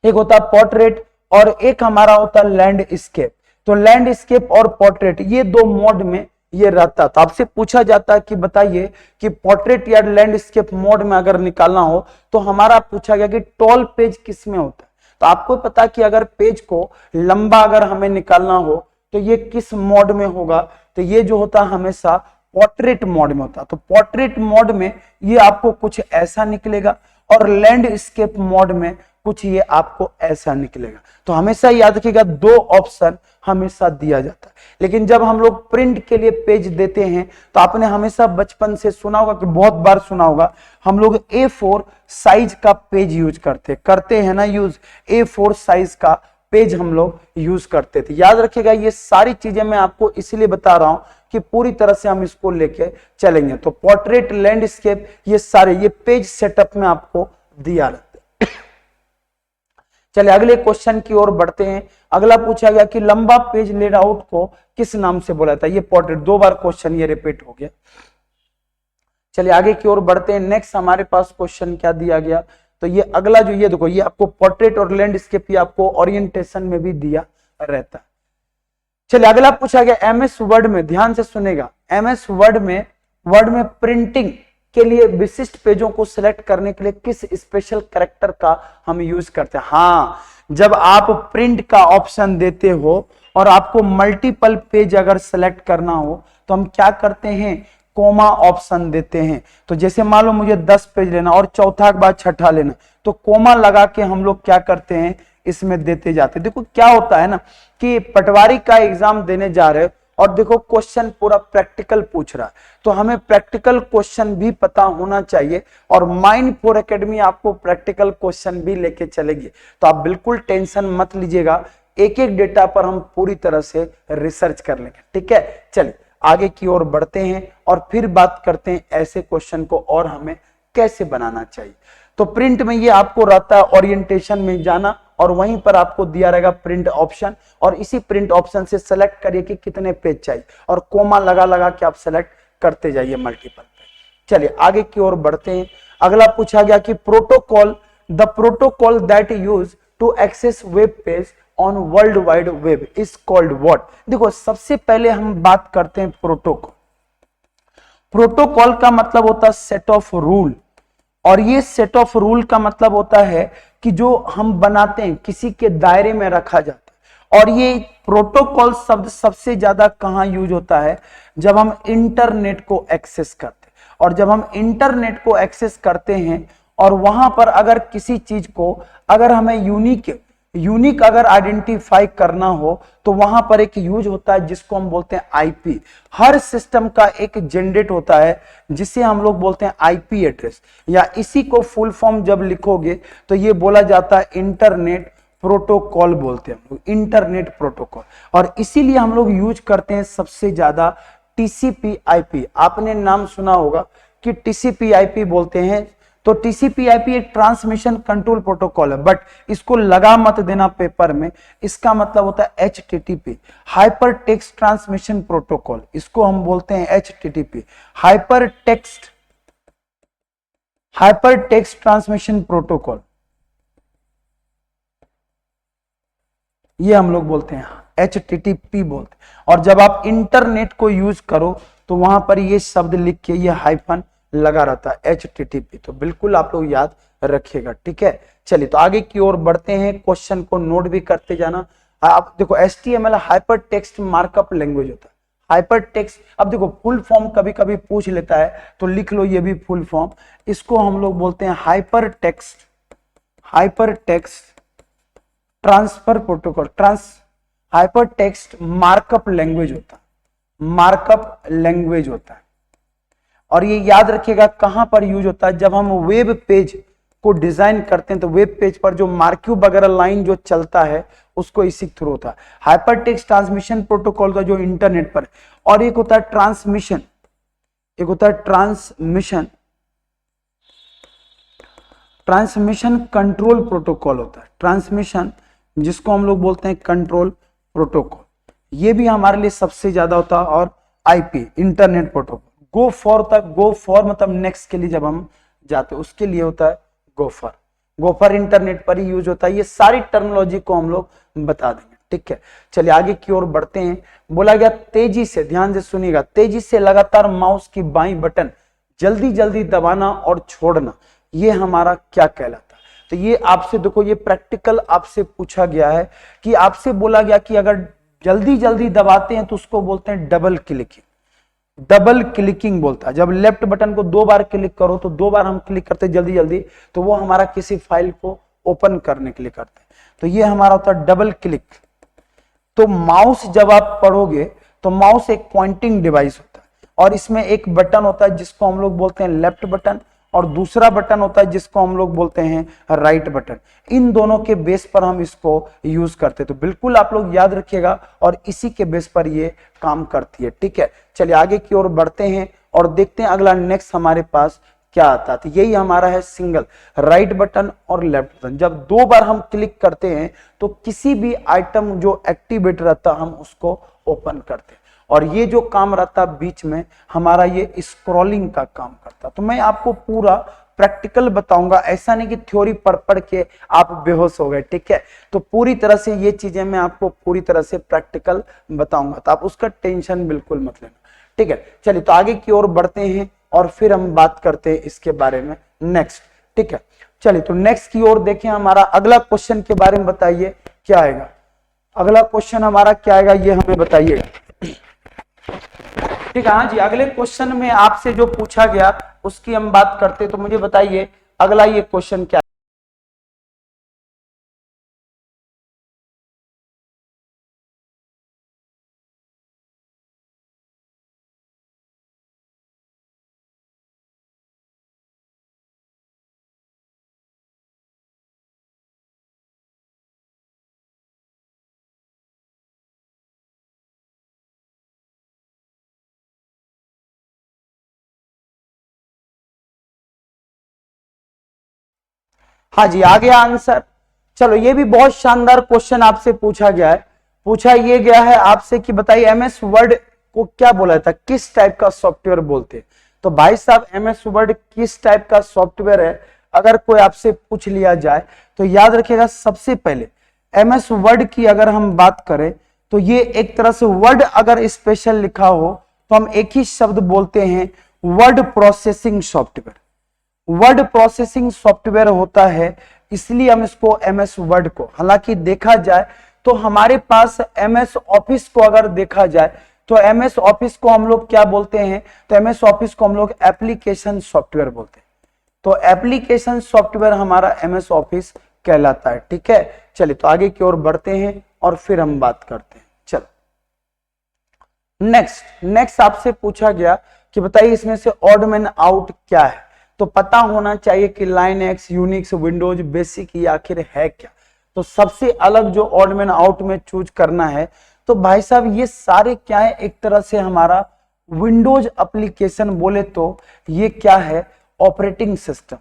A: एक होता पोर्ट्रेट और एक हमारा होता लैंडस्केप। तो लैंडस्केप और पोर्ट्रेट ये दो मोड में ये रहता। तो आपसे पूछा जाता है कि बताइए कि पोर्ट्रेट या लैंडस्केप मोड में अगर निकालना हो तो हमारा पूछा गया कि टॉल पेज किस में होता है। तो आपको पता कि अगर पेज को लंबा अगर हमें निकालना हो तो ये किस मोड में होगा, तो ये जो होता हमेशा पोर्ट्रेट मोड में होता। तो पोर्ट्रेट मोड में ये आपको कुछ ऐसा निकलेगा और लैंडस्केप मोड में कुछ ये आपको ऐसा निकलेगा। तो हमेशा याद रखिएगा दो ऑप्शन हमेशा दिया जाता है। लेकिन जब हम लोग प्रिंट के लिए पेज देते हैं तो आपने हमेशा बचपन से सुना होगा कि बहुत बार सुना होगा, हम लोग A4 साइज का पेज यूज करते हैं ना, यूज A4 साइज का पेज हम लोग यूज करते थे। याद रखिएगा ये सारी चीजें मैं आपको इसलिए बता रहा हूं कि पूरी तरह से हम इसको लेके चलेंगे। तो पोर्ट्रेट, लैंडस्केप ये सारे ये पेज सेटअप में आपको दिया रहता है। चलिए अगले क्वेश्चन की ओर बढ़ते हैं। अगला पूछा गया कि लंबा पेज लेआउट को किस नाम से बोला था। ये पोर्ट्रेट, दो बार क्वेश्चन ये रिपीट हो गया। चलिए आगे की ओर बढ़ते हैं। नेक्स्ट हमारे पास क्वेश्चन क्या दिया गया, तो ये अगला जो ये देखो, ये आपको पोर्ट्रेट और लैंडस्केप ये आपको ओरिएंटेशन में भी दिया रहता है। चलिए अगला पूछा गया एमएस वर्ड में, ध्यान से सुनेगा, एमएस वर्ड में प्रिंटिंग के लिए विशिष्ट पेजों को सिलेक्ट करने के लिए किस स्पेशल कैरेक्टर का हम यूज करते हैं। हाँ, जब आप प्रिंट का ऑप्शन देते हो और आपको मल्टीपल पेज अगर सिलेक्ट करना हो तो हम क्या करते हैं, कोमा ऑप्शन देते हैं। तो जैसे मान लो मुझे 10 पेज लेना और चौथा के बाद छठा लेना, तो कोमा लगा के हम लोग क्या करते हैं, इसमें देते जाते। देखो क्या होता है ना कि पटवारी का एग्जाम देने जा रहे हो और देखो क्वेश्चन पूरा प्रैक्टिकल पूछ रहा है, तो हमें प्रैक्टिकल क्वेश्चन भी पता होना चाहिए और माइंड4 एकेडमी आपको प्रैक्टिकल क्वेश्चन भी लेके चलेगी। तो आप बिल्कुल टेंशन मत लीजिएगा, एक एक डेटा पर हम पूरी तरह से रिसर्च कर लेंगे, ठीक है। चलिए आगे की ओर बढ़ते हैं और फिर बात करते हैं ऐसे क्वेश्चन को और हमें कैसे बनाना चाहिए। तो प्रिंट में ये आपको रहता है ओरिएंटेशन में जाना और वहीं पर आपको दिया रहेगा प्रिंट ऑप्शन और इसी प्रिंट ऑप्शन से सेलेक्ट करिए कि कितने पेज चाहिए और कोमा लगा के आप सेलेक्ट करते जाइए मल्टीपल पेज। चलिए आगे की ओर बढ़ते हैं। अगला पूछा गया कि protocol, the protocol that use to access web page on world wide web is called what. देखो सबसे पहले हम बात करते हैं प्रोटोकॉल। प्रोटोकॉल का मतलब होता है सेट ऑफ रूल और ये सेट ऑफ रूल का मतलब होता है कि जो हम बनाते हैं किसी के दायरे में रखा जाता है। और ये प्रोटोकॉल शब्द सबसे ज्यादा कहां यूज होता है, जब हम इंटरनेट को एक्सेस करते हैं। और जब हम इंटरनेट को एक्सेस करते हैं और वहां पर अगर किसी चीज को अगर हमें यूनिक अगर आइडेंटिफाई करना हो तो वहां पर एक यूज होता है जिसको हम बोलते हैं आईपी। हर सिस्टम का एक जनरेट होता है जिसे हम लोग बोलते हैं आईपी एड्रेस, या इसी को फुल फॉर्म जब लिखोगे तो ये बोला जाता है इंटरनेट प्रोटोकॉल बोलते हैं हम लोग, इंटरनेट प्रोटोकॉल। और इसीलिए हम लोग यूज करते हैं सबसे ज्यादा टीसीपी आईपी। आपने नाम सुना होगा कि टीसीपी आईपी बोलते हैं, तो टीसीपी/आईपी एक ट्रांसमिशन कंट्रोल प्रोटोकॉल है, बट इसको लगा मत देना पेपर में। इसका मतलब होता है HTTP, hyper text transmission protocol. इसको हम बोलते हैं HTTP, hyper text transmission protocol, ये हम लोग बोलते हैं एचटीटीपी बोलते हैं। और जब आप इंटरनेट को यूज करो तो वहां पर ये शब्द लिख के ये हाइफन लगा रहता है एचटीटीपी, तो बिल्कुल आप लोग याद रखिएगा, ठीक है। चलिए तो आगे की ओर बढ़ते हैं, क्वेश्चन को नोट भी करते जाना। आप देखो HTML hyper text markup language होता है। हाइपर टेक्स्ट, अब देखो फुल फॉर्म कभी कभी पूछ लेता है तो लिख लो ये भी फुल फॉर्म। इसको हम लोग बोलते हैं hyper text transfer protocol, hyper text markup language होता है, मार्कअप लैंग्वेज होता है। और ये याद रखिएगा कहां पर यूज होता है, जब हम वेब पेज को डिजाइन करते हैं तो वेब पेज पर जो मार्क्यूब वगैरह लाइन जो चलता है उसको इसी थ्रू होता है। हाइपर टेक्स्ट ट्रांसमिशन प्रोटोकॉल का जो इंटरनेट पर, और एक होता है ट्रांसमिशन, एक होता है ट्रांसमिशन कंट्रोल प्रोटोकॉल होता है, ट्रांसमिशन जिसको हम लोग बोलते हैं कंट्रोल प्रोटोकॉल, ये भी हमारे लिए सबसे ज्यादा होता है। और IP internet protocol, go for मतलब नेक्स्ट के लिए जब हम जाते हैं उसके लिए होता है गोफर इंटरनेट पर ही यूज होता है। ये सारी टर्मिनोलॉजी को हम लोग बता देंगे, ठीक है। चलिए आगे की ओर बढ़ते हैं। बोला गया तेजी से, ध्यान से सुनिएगा, तेजी से लगातार माउस की बाईं बटन जल्दी जल्दी दबाना और छोड़ना, ये हमारा क्या कहलाता है। तो ये आपसे देखो, ये प्रैक्टिकल आपसे पूछा गया है कि आपसे बोला गया कि अगर जल्दी जल्दी दबाते हैं तो उसको बोलते हैं डबल क्लिकिंग बोलता है। जब लेफ्ट बटन को 2 बार क्लिक करो तो 2 बार हम क्लिक करते हैं जल्दी जल्दी, तो वो हमारा किसी फाइल को ओपन करने के लिए करते हैं, तो ये हमारा होता है डबल क्लिक। तो माउस जब आप पढ़ोगे तो माउस एक पॉइंटिंग डिवाइस होता है और इसमें एक बटन होता है जिसको हम लोग बोलते हैं लेफ्ट बटन, और दूसरा बटन होता है जिसको हम लोग बोलते हैं राइट बटन। इन दोनों के बेस पर हम इसको यूज करते हैं, तो बिल्कुल आप लोग याद रखिएगा और इसी के बेस पर ये काम करती है, ठीक है। चलिए आगे की ओर बढ़ते हैं और देखते हैं अगला नेक्स्ट हमारे पास क्या आता है। तो यही हमारा है सिंगल, राइट बटन और लेफ्ट बटन। जब 2 बार हम क्लिक करते हैं तो किसी भी आइटम जो एक्टिवेट रहता है हम उसको ओपन करते हैं, और ये जो काम रहता है बीच में हमारा ये स्क्रॉलिंग का काम करता। तो मैं आपको पूरा प्रैक्टिकल बताऊंगा, ऐसा नहीं कि थ्योरी पढ़ के आप बेहोश हो गए, ठीक है। तो पूरी तरह से ये चीजें मैं आपको पूरी तरह से प्रैक्टिकल बताऊंगा, तो आप उसका टेंशन बिल्कुल मत लेना, ठीक है। चलिए तो आगे की ओर बढ़ते हैं और फिर हम बात करते हैं इसके बारे में नेक्स्ट, ठीक है। चलिए तो नेक्स्ट की ओर देखें, हमारा अगला क्वेश्चन के बारे में बताइए क्या आएगा। अगला क्वेश्चन हमारा क्या आएगा ये हमें बताइएगा, ठीक है। हाँ जी, अगले क्वेश्चन में आपसे जो पूछा गया उसकी हम बात करते, तो मुझे बताइए अगला ये क्वेश्चन क्या है। हाँ जी, आ गया आंसर। चलो ये भी बहुत शानदार क्वेश्चन आपसे पूछा गया है। पूछा ये गया है आपसे कि बताइए एमएस वर्ड को क्या बोला था, किस टाइप का सॉफ्टवेयर बोलते हैं। तो भाई साहब एमएस वर्ड किस टाइप का सॉफ्टवेयर है, अगर कोई आपसे पूछ लिया जाए तो याद रखिएगा सबसे पहले एमएस वर्ड की अगर हम बात करें तो ये एक तरह से वर्ड अगर स्पेशल लिखा हो तो हम एक ही शब्द बोलते हैं word processing software. Word processing software होता है, इसलिए हम इसको एमएस वर्ड को, हालांकि देखा जाए तो हमारे पास एमएस ऑफिस को अगर देखा जाए तो एमएस ऑफिस को हम लोग क्या बोलते हैं, तो एमएस ऑफिस को हम लोग एप्लीकेशन सॉफ्टवेयर बोलते हैं। तो एप्लीकेशन सॉफ्टवेयर हमारा एमएस ऑफिस कहलाता है, ठीक है। चलिए तो आगे की ओर बढ़ते हैं और फिर हम बात करते हैं। चलो नेक्स्ट आपसे पूछा गया कि बताइए इसमें से ऑड मैन आउट क्या है। तो पता होना चाहिए कि लाइनक्स, यूनिक्स, विंडोज, बेसिक ये आखिर है क्या। तो सबसे अलग जो ऑड मैन आउट में चूज करना है, तो भाई साहब ये सारे क्या है, एक तरह से हमारा विंडोज एप्लीकेशन बोले तो ये क्या है, ऑपरेटिंग सिस्टम।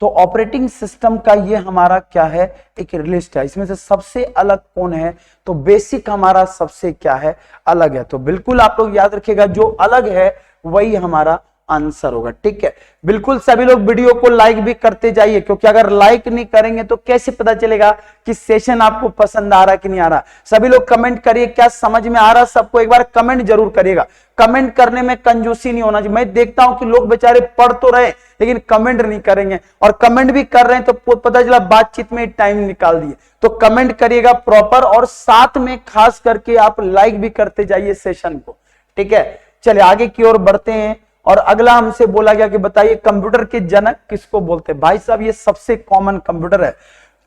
A: तो ऑपरेटिंग सिस्टम का ये हमारा क्या है, एक लिस्ट है। इसमें से सबसे अलग कौन है, तो बेसिक हमारा सबसे क्या है, अलग है। तो बिल्कुल आप लोग याद रखिएगा, जो अलग है वही हमारा आंसर होगा। ठीक है, बिल्कुल सभी लोग वीडियो को लाइक भी करते जाइए, क्योंकि अगर लाइक नहीं करेंगे तो कैसे पता चलेगा कि सेशन आपको पसंद आ रहा कि नहीं आ रहा। सभी लोग कमेंट करिए, क्या समझ में आ रहा सबको, एक बार कमेंट जरूर करिएगा। कमेंट करने में कंजूसी नहीं होना चाहिए। मैं देखता हूं कि लोग बेचारे पढ़ तो रहे लेकिन कमेंट नहीं करेंगे, और कमेंट भी कर रहे हैं तो पता चला बातचीत में टाइम निकाल दिए। तो कमेंट करिएगा प्रॉपर, और साथ में खास करके आप लाइक भी करते जाइए सेशन को। ठीक है, चलिए आगे की ओर बढ़ते हैं। और अगला हमसे बोला गया कि बताइए कंप्यूटर के जनक किसको बोलते हैं। भाई साहब ये सबसे कॉमन कंप्यूटर है,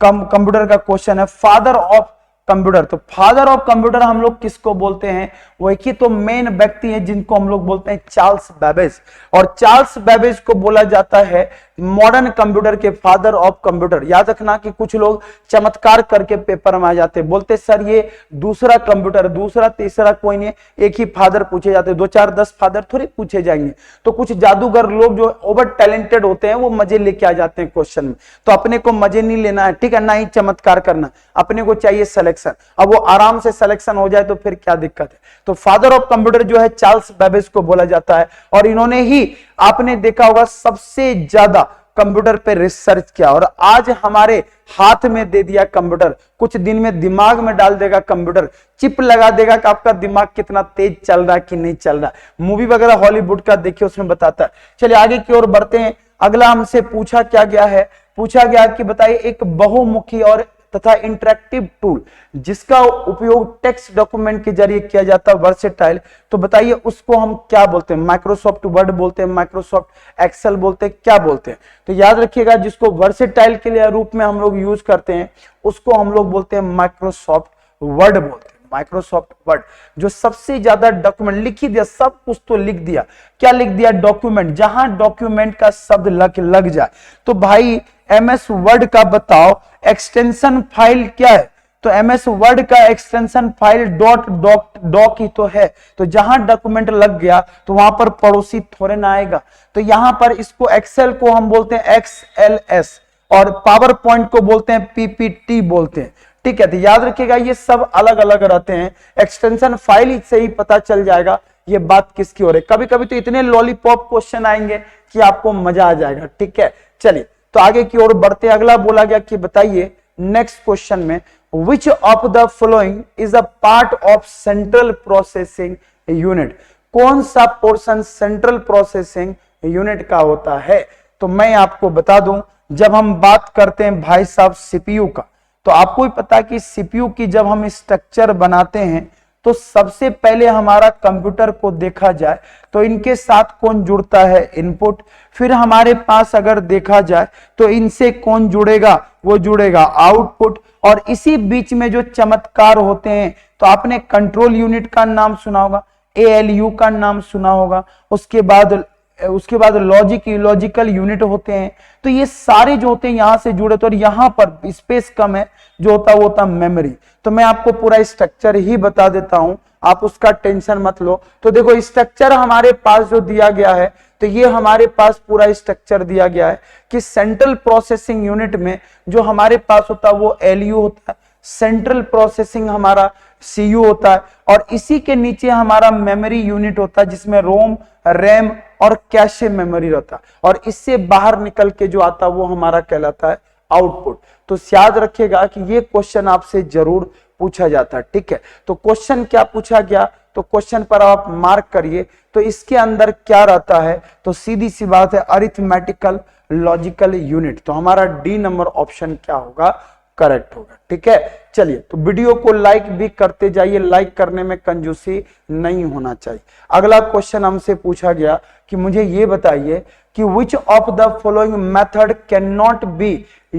A: कंप्यूटर का क्वेश्चन है, फादर ऑफ कंप्यूटर। तो फादर ऑफ कंप्यूटर हम लोग किसको बोलते हैं, वो एक ही तो मेन व्यक्ति है जिनको हम लोग बोलते हैं चार्ल्स बेबेज। और चार्ल्स बेबेज को बोला जाता है मॉडर्न कंप्यूटर के फादर ऑफ कंप्यूटर। याद रखना कि कुछ लोग चमत्कार करके पेपर में आ जाते, बोलते सर ये दूसरा कंप्यूटर, दूसरा तीसरा कोई नहीं, एक ही फादर पूछे जाते, 2 4 10 फादर थोड़े पूछे जाएंगे। तो कुछ जादूगर लोग जो ओवर टैलेंटेड होते हैं वो मजे लेके आ जाते हैं क्वेश्चन में। तो अपने को मजे नहीं लेना है, ठीक है, ना ही चमत्कार करना, अपने को चाहिए सिलेक्शन। अब वो आराम से सिलेक्शन हो जाए तो फिर क्या दिक्कत है। तो फादर ऑफ कंप्यूटर जो है चार्ल्स बेबेज को बोला जाता है, और इन्होंने ही आपने देखा होगा सबसे ज्यादा कंप्यूटर पे रिसर्च किया, और आज हमारे हाथ में दे दिया कंप्यूटर। कुछ दिन में दिमाग में डाल देगा कंप्यूटर, चिप लगा देगा कि आपका दिमाग कितना तेज चल रहा है कि नहीं चल रहा है। मूवी वगैरह हॉलीवुड का देखिए, उसमें बताता है। चलिए आगे की ओर बढ़ते हैं। अगला हमसे पूछा क्या गया है, पूछा गया कि बताइए एक बहुमुखी और तथा इंटरेक्टिव टूल जिसका उपयोग टेक्स्ट डॉक्यूमेंट के जरिए किया जाता है, वर्सेटाइल। तो बताइए उसको हम क्या बोलते हैं, माइक्रोसॉफ्ट वर्ड बोलते हैं, माइक्रोसॉफ्ट एक्सेल बोलते हैं, क्या बोलते हैं। तो याद रखिएगा जिसको वर्सेटाइल के लिए रूप में हम लोग यूज करते हैं उसको हम लोग बोलते हैं माइक्रोसॉफ्ट वर्ड बोलते हैं। माइक्रोसॉफ्ट वर्ड जो सबसे ज्यादा डॉक्यूमेंट लिख ही दिया, सब कुछ तो लिख दिया। क्या लिख दिया, डॉक्यूमेंट, जहां डॉक्यूमेंट का शब्द लग जाए। तो भाई एमएस वर्ड का बताओ एक्सटेंशन फाइल क्या है, तो एमएस वर्ड का एक्सटेंशन फाइल डॉक ही तो है। तो जहां डॉक्यूमेंट लग गया तो वहां पर पड़ोसी थोड़े ना आएगा। तो यहां पर इसको एक्सेल को हम बोलते हैं एक्सएलएस, और पावर पॉइंट को बोलते हैं पीपीटी बोलते हैं। ठीक है, तो याद रखिएगा ये सब अलग अलग रहते हैं। एक्सटेंशन फाइल से ही पता चल जाएगा ये बात किसकी हो रही है। कभी कभी तो इतने लॉलीपॉप क्वेश्चन आएंगे कि आपको मजा आ जाएगा। ठीक है, चलिए तो आगे की ओर बढ़ते। अगला बोला गया कि बताइए नेक्स्ट क्वेश्चन में which of the following is a part of central processing unit. कौन सा पोर्शन सेंट्रल प्रोसेसिंग यूनिट का होता है। तो मैं आपको बता दूं, जब हम बात करते हैं भाई साहब सीपीयू का, तो आपको ही पता कि सीपीयू की जब हम स्ट्रक्चर बनाते हैं तो सबसे पहले हमारा कंप्यूटर को देखा जाए तो इनके साथ कौन जुड़ता है, इनपुट। फिर हमारे पास अगर देखा जाए तो इनसे कौन जुड़ेगा, वो जुड़ेगा आउटपुट। और इसी बीच में जो चमत्कार होते हैं, तो आपने कंट्रोल यूनिट का नाम सुना होगा, एएलयू का नाम सुना होगा, उसके बाद लॉजिकल यूनिट होते हैं। तो ये सारे जो होते हैं यहां से जुड़े, तो और यहां पर स्पेस कम है, जो होता है वो होता मेमोरी। तो मैं आपको पूरा स्ट्रक्चर ही बता देता हूं, आप उसका टेंशन मत लो। तो देखो स्ट्रक्चर हमारे पास जो दिया गया है, तो ये हमारे पास पूरा स्ट्रक्चर दिया गया है कि सेंट्रल प्रोसेसिंग यूनिट में जो हमारे पास होता है वो एलयू होता है, सेंट्रल प्रोसेसिंग हमारा सीयू होता है, और इसी के नीचे हमारा मेमोरी यूनिट होता है जिसमें रोम, रैम और कैशे मेमोरी रहता है, और इससे बाहर निकल के जो आता है वो हमारा कहलाता है आउटपुट। तो याद रखिएगा कि ये क्वेश्चन आपसे जरूर पूछा जाता है। ठीक है, तो क्वेश्चन क्या पूछा गया, तो क्वेश्चन पर आप मार्क करिए। तो इसके अंदर क्या रहता है, तो सीधी सी बात है अरिथमेटिकल लॉजिकल यूनिट। तो हमारा डी नंबर ऑप्शन क्या होगा, करेक्ट होगा। ठीक है, चलिए तो वीडियो को लाइक भी करते जाइए, लाइक करने में कंजूसी नहीं होना चाहिए। अगला क्वेश्चन हमसे पूछा गया कि मुझे ये बताइए कि which of the following method cannot be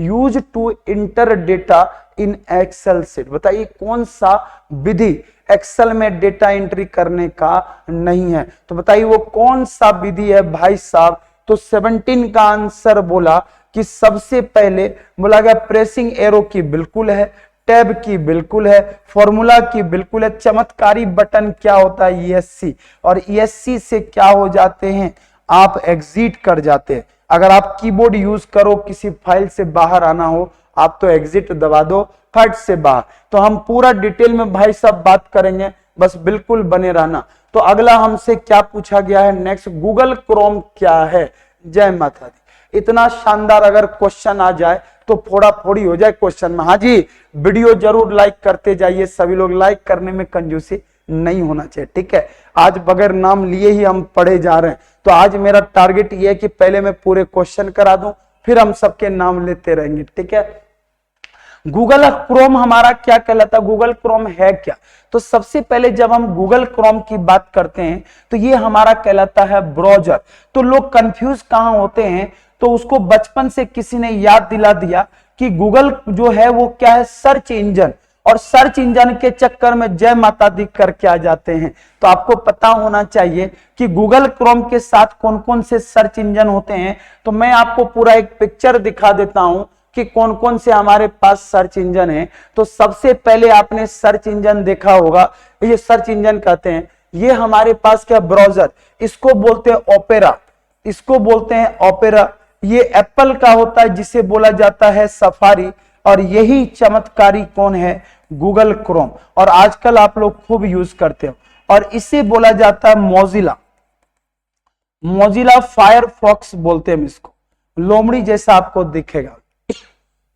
A: used to enter data in Excel sheet। बताइए कौन सा विधि एक्सेल में डेटा एंट्री करने का नहीं है। तो बताइए वो कौन सा विधि है भाई साहब। तो 17 का आंसर बोला कि सबसे पहले बोला गया प्रेसिंग एरो की बिल्कुल है, टैब की बिल्कुल है, फॉर्मूला की बिल्कुल है, चमत्कारी बटन क्या होता है ईएससी, और ईएससी से क्या हो जाते हैं आप एग्जिट कर जाते हैं। अगर आप कीबोर्ड यूज करो, किसी फाइल से बाहर आना हो, आप तो एग्जिट दबा दो, फट से बाहर। तो हम पूरा डिटेल में भाई साहब बात करेंगे, बस बिल्कुल बने रहना। तो अगला हमसे क्या पूछा गया है नेक्स्ट, गूगल क्रोम क्या है। जय माता दी। इतना शानदार अगर क्वेश्चन आ जाए तो फोड़ा फोड़ी हो जाए क्वेश्चन में। हाँ जी, वीडियो जरूर लाइक करते जाइए सभी लोग, लाइक करने में कंजूसी नहीं होना चाहिए, ठीक है। आज बगैर नाम लिए ही हम पढ़े जा रहे हैं, तो आज मेरा टारगेट ये है कि पहले मैं पूरे क्वेश्चन करा दूं, फिर हम सबके नाम लेते रहेंगे, ठीक है। गूगल क्रोम हमारा क्या कहलाता है, गूगल क्रोम है क्या। तो सबसे पहले जब हम गूगल क्रोम की बात करते हैं तो ये हमारा कहलाता है ब्राउजर। तो लोग कंफ्यूज कहां होते हैं, तो उसको बचपन से किसी ने याद दिला दिया कि गूगल जो है वो क्या है, सर्च इंजन, और सर्च इंजन के चक्कर में जय माता दी करके आ जाते हैं। तो आपको पता होना चाहिए कि गूगल क्रोम के साथ कौन कौन से सर्च इंजन होते हैं। तो मैं आपको पूरा एक पिक्चर दिखा देता हूं कि कौन कौन से हमारे पास सर्च इंजन है। तो सबसे पहले आपने सर्च इंजन देखा होगा, ये सर्च इंजन कहते हैं। ये हमारे पास क्या, ब्राउजर, इसको बोलते हैं ओपेरा, इसको बोलते हैं ओपेरा। ये एप्पल का होता है जिसे बोला जाता है सफारी, और यही चमत्कारी कौन है, गूगल क्रोम, और आजकल आप लोग खूब यूज करते हो। और इसे बोला जाता है मोजिला, मोजिला फायरफॉक्स बोलते हैं इसको, लोमड़ी जैसा आपको दिखेगा।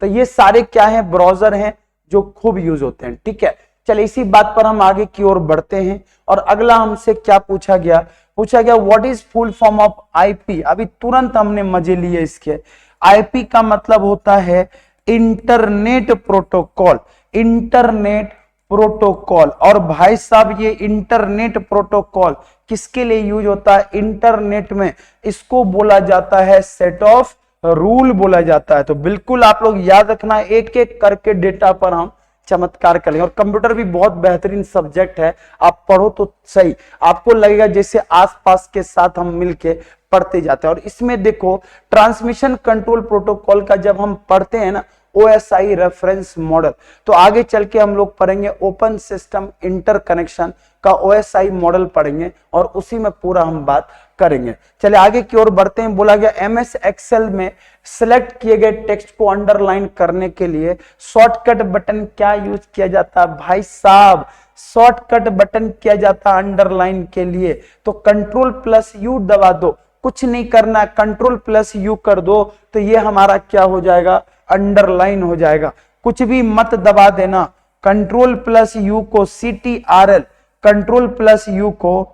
A: तो ये सारे क्या हैं, ब्राउजर हैं जो खूब यूज होते हैं, ठीक है। चलिए इसी बात पर हम आगे की ओर बढ़ते हैं। और अगला हमसे क्या पूछा गया, what is full form of IP. अभी तुरंत हमने मजे लिए इसके। आईपी का मतलब होता है इंटरनेट प्रोटोकॉल, इंटरनेट प्रोटोकॉल। और भाई साहब ये इंटरनेट प्रोटोकॉल किसके लिए यूज होता है, इंटरनेट में इसको बोला जाता है सेट ऑफ रूल बोला जाता है। तो बिल्कुल आप लोग याद रखना, एक एक करके डेटा पर हम चमत्कार करेंगे। और कंप्यूटर भी बहुत बेहतरीन सब्जेक्ट है, आप पढ़ो तो सही, आपको लगेगा जैसे आसपास के साथ हम मिलके पढ़ते जाते हैं। और इसमें देखो ट्रांसमिशन कंट्रोल प्रोटोकॉल का जब हम पढ़ते हैं ना, OSI रेफरेंस मॉडल, तो आगे चल के हम लोग पढ़ेंगे ओपन सिस्टम इंटरकनेक्शन का OSI मॉडल पढ़ेंगे, और उसी में पूरा हम बात करेंगे। चलिए आगे की ओर बढ़ते हैं। बोला गया MS एक्सेल में सिलेक्ट किए गए टेक्स्ट को अंडरलाइन करने के लिए शॉर्टकट बटन क्या यूज किया जाता है। भाई साहब शॉर्टकट बटन किया जाता है अंडरलाइन के लिए, तो Ctrl+U दबा दो, कुछ नहीं करना, Ctrl+U कर दो, तो ये हमारा क्या हो जाएगा, अंडरलाइन हो जाएगा। कुछ भी मत दबा देना, Ctrl+U को CTRL, Ctrl+U को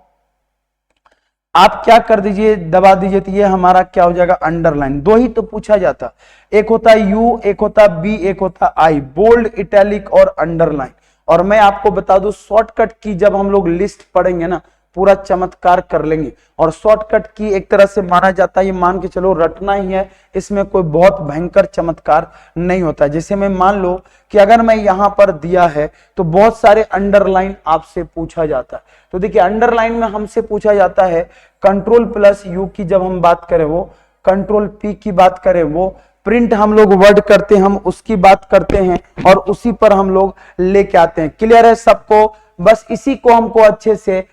A: आप क्या कर दीजिए, दबा दीजिए, तो ये हमारा क्या हो जाएगा, अंडरलाइन। दो ही तो पूछा जाता, एक होता है यू, एक होता है बी, एक होता है आई, बोल्ड, इटैलिक और अंडरलाइन। और मैं आपको बता दूं शॉर्टकट की जब हम लोग लिस्ट पढ़ेंगे ना, पूरा चमत्कार कर लेंगे। और शॉर्टकट की एक तरह से माना जाता है, ये मान के चलो रटना ही है, इसमें कोई बहुत भयंकर चमत्कार नहीं होता। जैसे मैं मान लो कि अगर मैं यहां पर दिया है तो बहुत सारे अंडरलाइन आपसे पूछा जाता है। तो देखिए अंडरलाइन में हमसे पूछा जाता है Ctrl+U की जब हम बात करें वो, Ctrl+P की बात करें वो, प्रिंट हम लोग वर्ड करते हैं हम उसकी बात करते हैं, और उसी पर हम लोग लेके आते हैं। क्लियर है सबको, बस इसी को हमको अच्छे से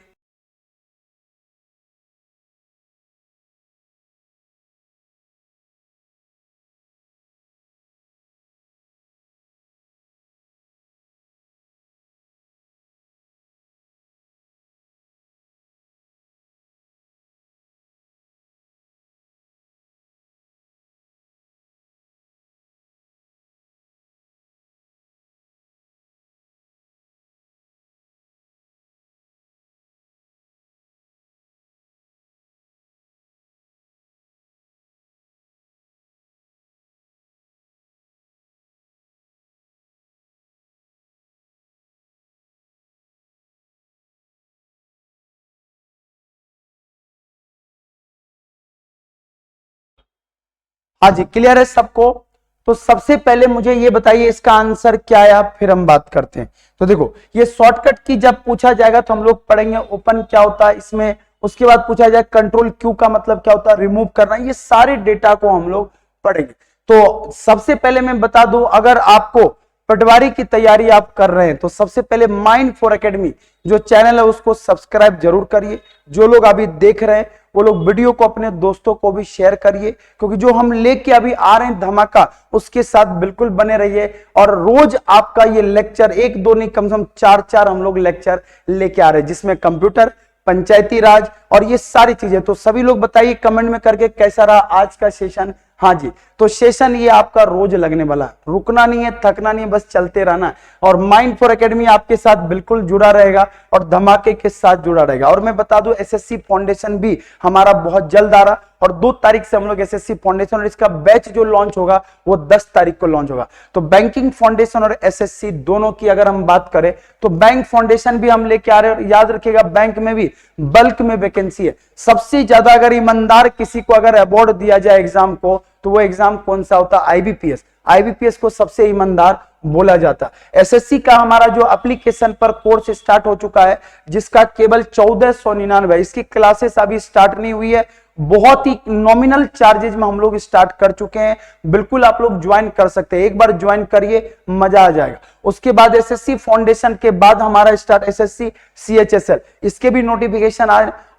A: हाँ जी क्लियर है सबको। तो सबसे पहले मुझे ये बताइए इसका आंसर क्या है, फिर हम बात करते हैं। तो देखो ये शॉर्टकट की जब पूछा जाएगा तो हम लोग पढ़ेंगे ओपन क्या होता है इसमें, उसके बाद पूछा जाए Ctrl+Q का मतलब क्या होता है, रिमूव करना, ये सारे डेटा को हम लोग पढ़ेंगे। तो सबसे पहले मैं बता दूं, अगर आपको पटवारी की तैयारी आप कर रहे हैं तो सबसे पहले माइंड फॉर एकेडमी जो चैनल है उसको सब्सक्राइब जरूर करिए। जो लोग अभी देख रहे हैं वो लोग वीडियो को अपने दोस्तों को भी शेयर करिए, क्योंकि जो हम लेके अभी आ रहे हैं धमाका, उसके साथ बिल्कुल बने रहिए। और रोज आपका ये लेक्चर, एक दो नहीं, कम से कम 4 हम लोग लेक्चर लेके आ रहे हैं, जिसमें कंप्यूटर, पंचायती राज और ये सारी चीजें। तो सभी लोग बताइए कमेंट में करके कैसा रहा आज का सेशन। हाँ जी, तो सेशन ये आपका रोज लगने वाला, रुकना नहीं है, थकना नहीं है, बस चलते रहना। और माइंड फॉर एकेडमी आपके साथ बिल्कुल जुड़ा रहेगा और धमाके के साथ जुड़ा रहेगा। और मैं बता दूं, एसएससी फाउंडेशन भी हमारा बहुत जल्द आ रहा, और 2 तारीख से हम लोग एसएससी फाउंडेशन, और इसका बैच जो लॉन्च होगा वो 10 तारीख को लॉन्च होगा। तो बैंकिंग फाउंडेशन और एसएससी दोनों की अगर हम बात करें तो बैंक फाउंडेशन भी हम लेके आ रहे हैं। और याद रखिएगा, बैंक में भी बल्क में वैकेंसी है। सबसे ज्यादा अगर ईमानदार किसी को अगर अवार्ड दिया जाए एग्जाम को, तो वो एग्जाम कौन सा होता है? आईबीपीएस। आईबीपीएस को सबसे ईमानदार बोला जाता। एसएससी का हमारा जो एप्लीकेशन पर कोर्स स्टार्ट हो चुका है, जिसका केवल 1499, इसकी क्लासेस अभी स्टार्ट नहीं हुई है, बहुत ही नॉमिनल चार्जेज में हम लोग स्टार्ट कर चुके हैं। बिल्कुल आप लोग ज्वाइन कर सकते हैं, एक बार ज्वाइन करिए, मजा आ जाएगा। उसके बाद एसएससी फाउंडेशन के बाद हमारा स्टार्ट एसएससी सीएचएसएल, इसके भी नोटिफिकेशन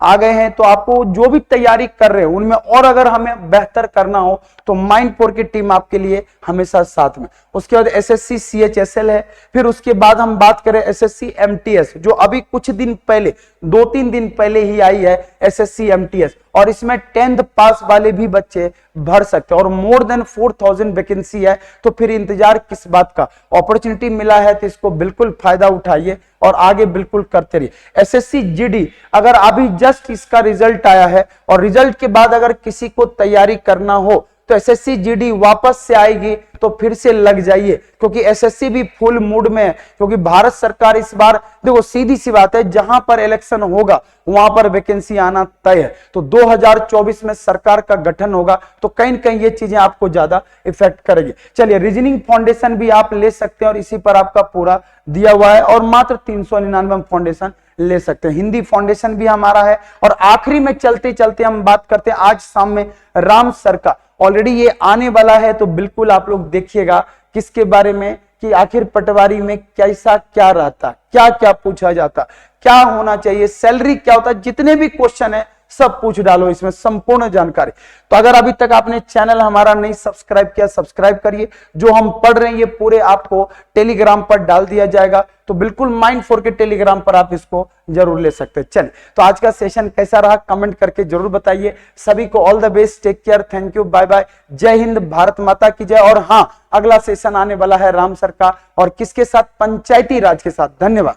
A: आ गए हैं। तो आपको जो भी तैयारी कर रहे हैं उनमें और अगर हमें बेहतर करना हो तो माइंडपुर की टीम आपके लिए हमेशा साथ में। उसके बाद एसएससी सीएचएसएल है। फिर उसके बाद हम बात करें एसएससी एमटीएस, जो अभी कुछ दिन पहले, 2-3 दिन पहले ही आई है एसएससी एमटीएस, और इसमें 10th पास वाले भी बच्चे भर सकते हैं और मोर देन 4000 वैकेंसी है। तो फिर इंतजार किस बात का? अपॉर्चुनिटी मिला है तो इसको बिल्कुल फायदा उठाइए और आगे बिल्कुल करते रहिए। एसएससी जीडी, अगर अभी जस्ट इसका रिजल्ट आया है और रिजल्ट के बाद अगर किसी को तैयारी करना हो तो एसएससी जीडी वापस से आएगी, तो फिर से लग जाइए, क्योंकि एसएससी भी फुल मूड में है। क्योंकि भारत सरकार इस बार, देखो सीधी सी बात है, जहां पर इलेक्शन होगा वहां पर वैकेंसी आना तय है। तो 2024 में सरकार का गठन होगा, तो कहीं न कहीं ये चीजें आपको ज्यादा इफेक्ट करेगी। चलिए, रीजनिंग फाउंडेशन भी आप ले सकते हैं और इसी पर आपका पूरा दिया हुआ है, और मात्र 399 फाउंडेशन ले सकते हैं। हिंदी फाउंडेशन भी हमारा है। और आखिरी में चलते चलते हम बात करते हैं आज शाम में राम सर का, ऑलरेडी ये आने वाला है, तो बिल्कुल आप लोग देखिएगा किसके बारे में, कि आखिर पटवारी में कैसा क्या रहता, क्या क्या पूछा जाता, क्या होना चाहिए, सैलरी क्या होता, जितने भी क्वेश्चन है सब पूछ डालो इसमें, संपूर्ण जानकारी। तो अगर अभी तक आपने चैनल हमारा नहीं सब्सक्राइब किया, सब्सक्राइब करिए। जो हम पढ़ रहे हैं ये पूरे आपको टेलीग्राम पर डाल दिया जाएगा, तो बिल्कुल माइंड4 के टेलीग्राम पर आप इसको जरूर ले सकते हैं। चलिए, तो आज का सेशन कैसा रहा कमेंट करके जरूर बताइए। सभी को all the best, take care, thank you, bye bye, जय हिंद, भारत माता की जय। और हाँ, अगला सेशन आने वाला है राम सर का, और किसके साथ? पंचायती राज के साथ। धन्यवाद।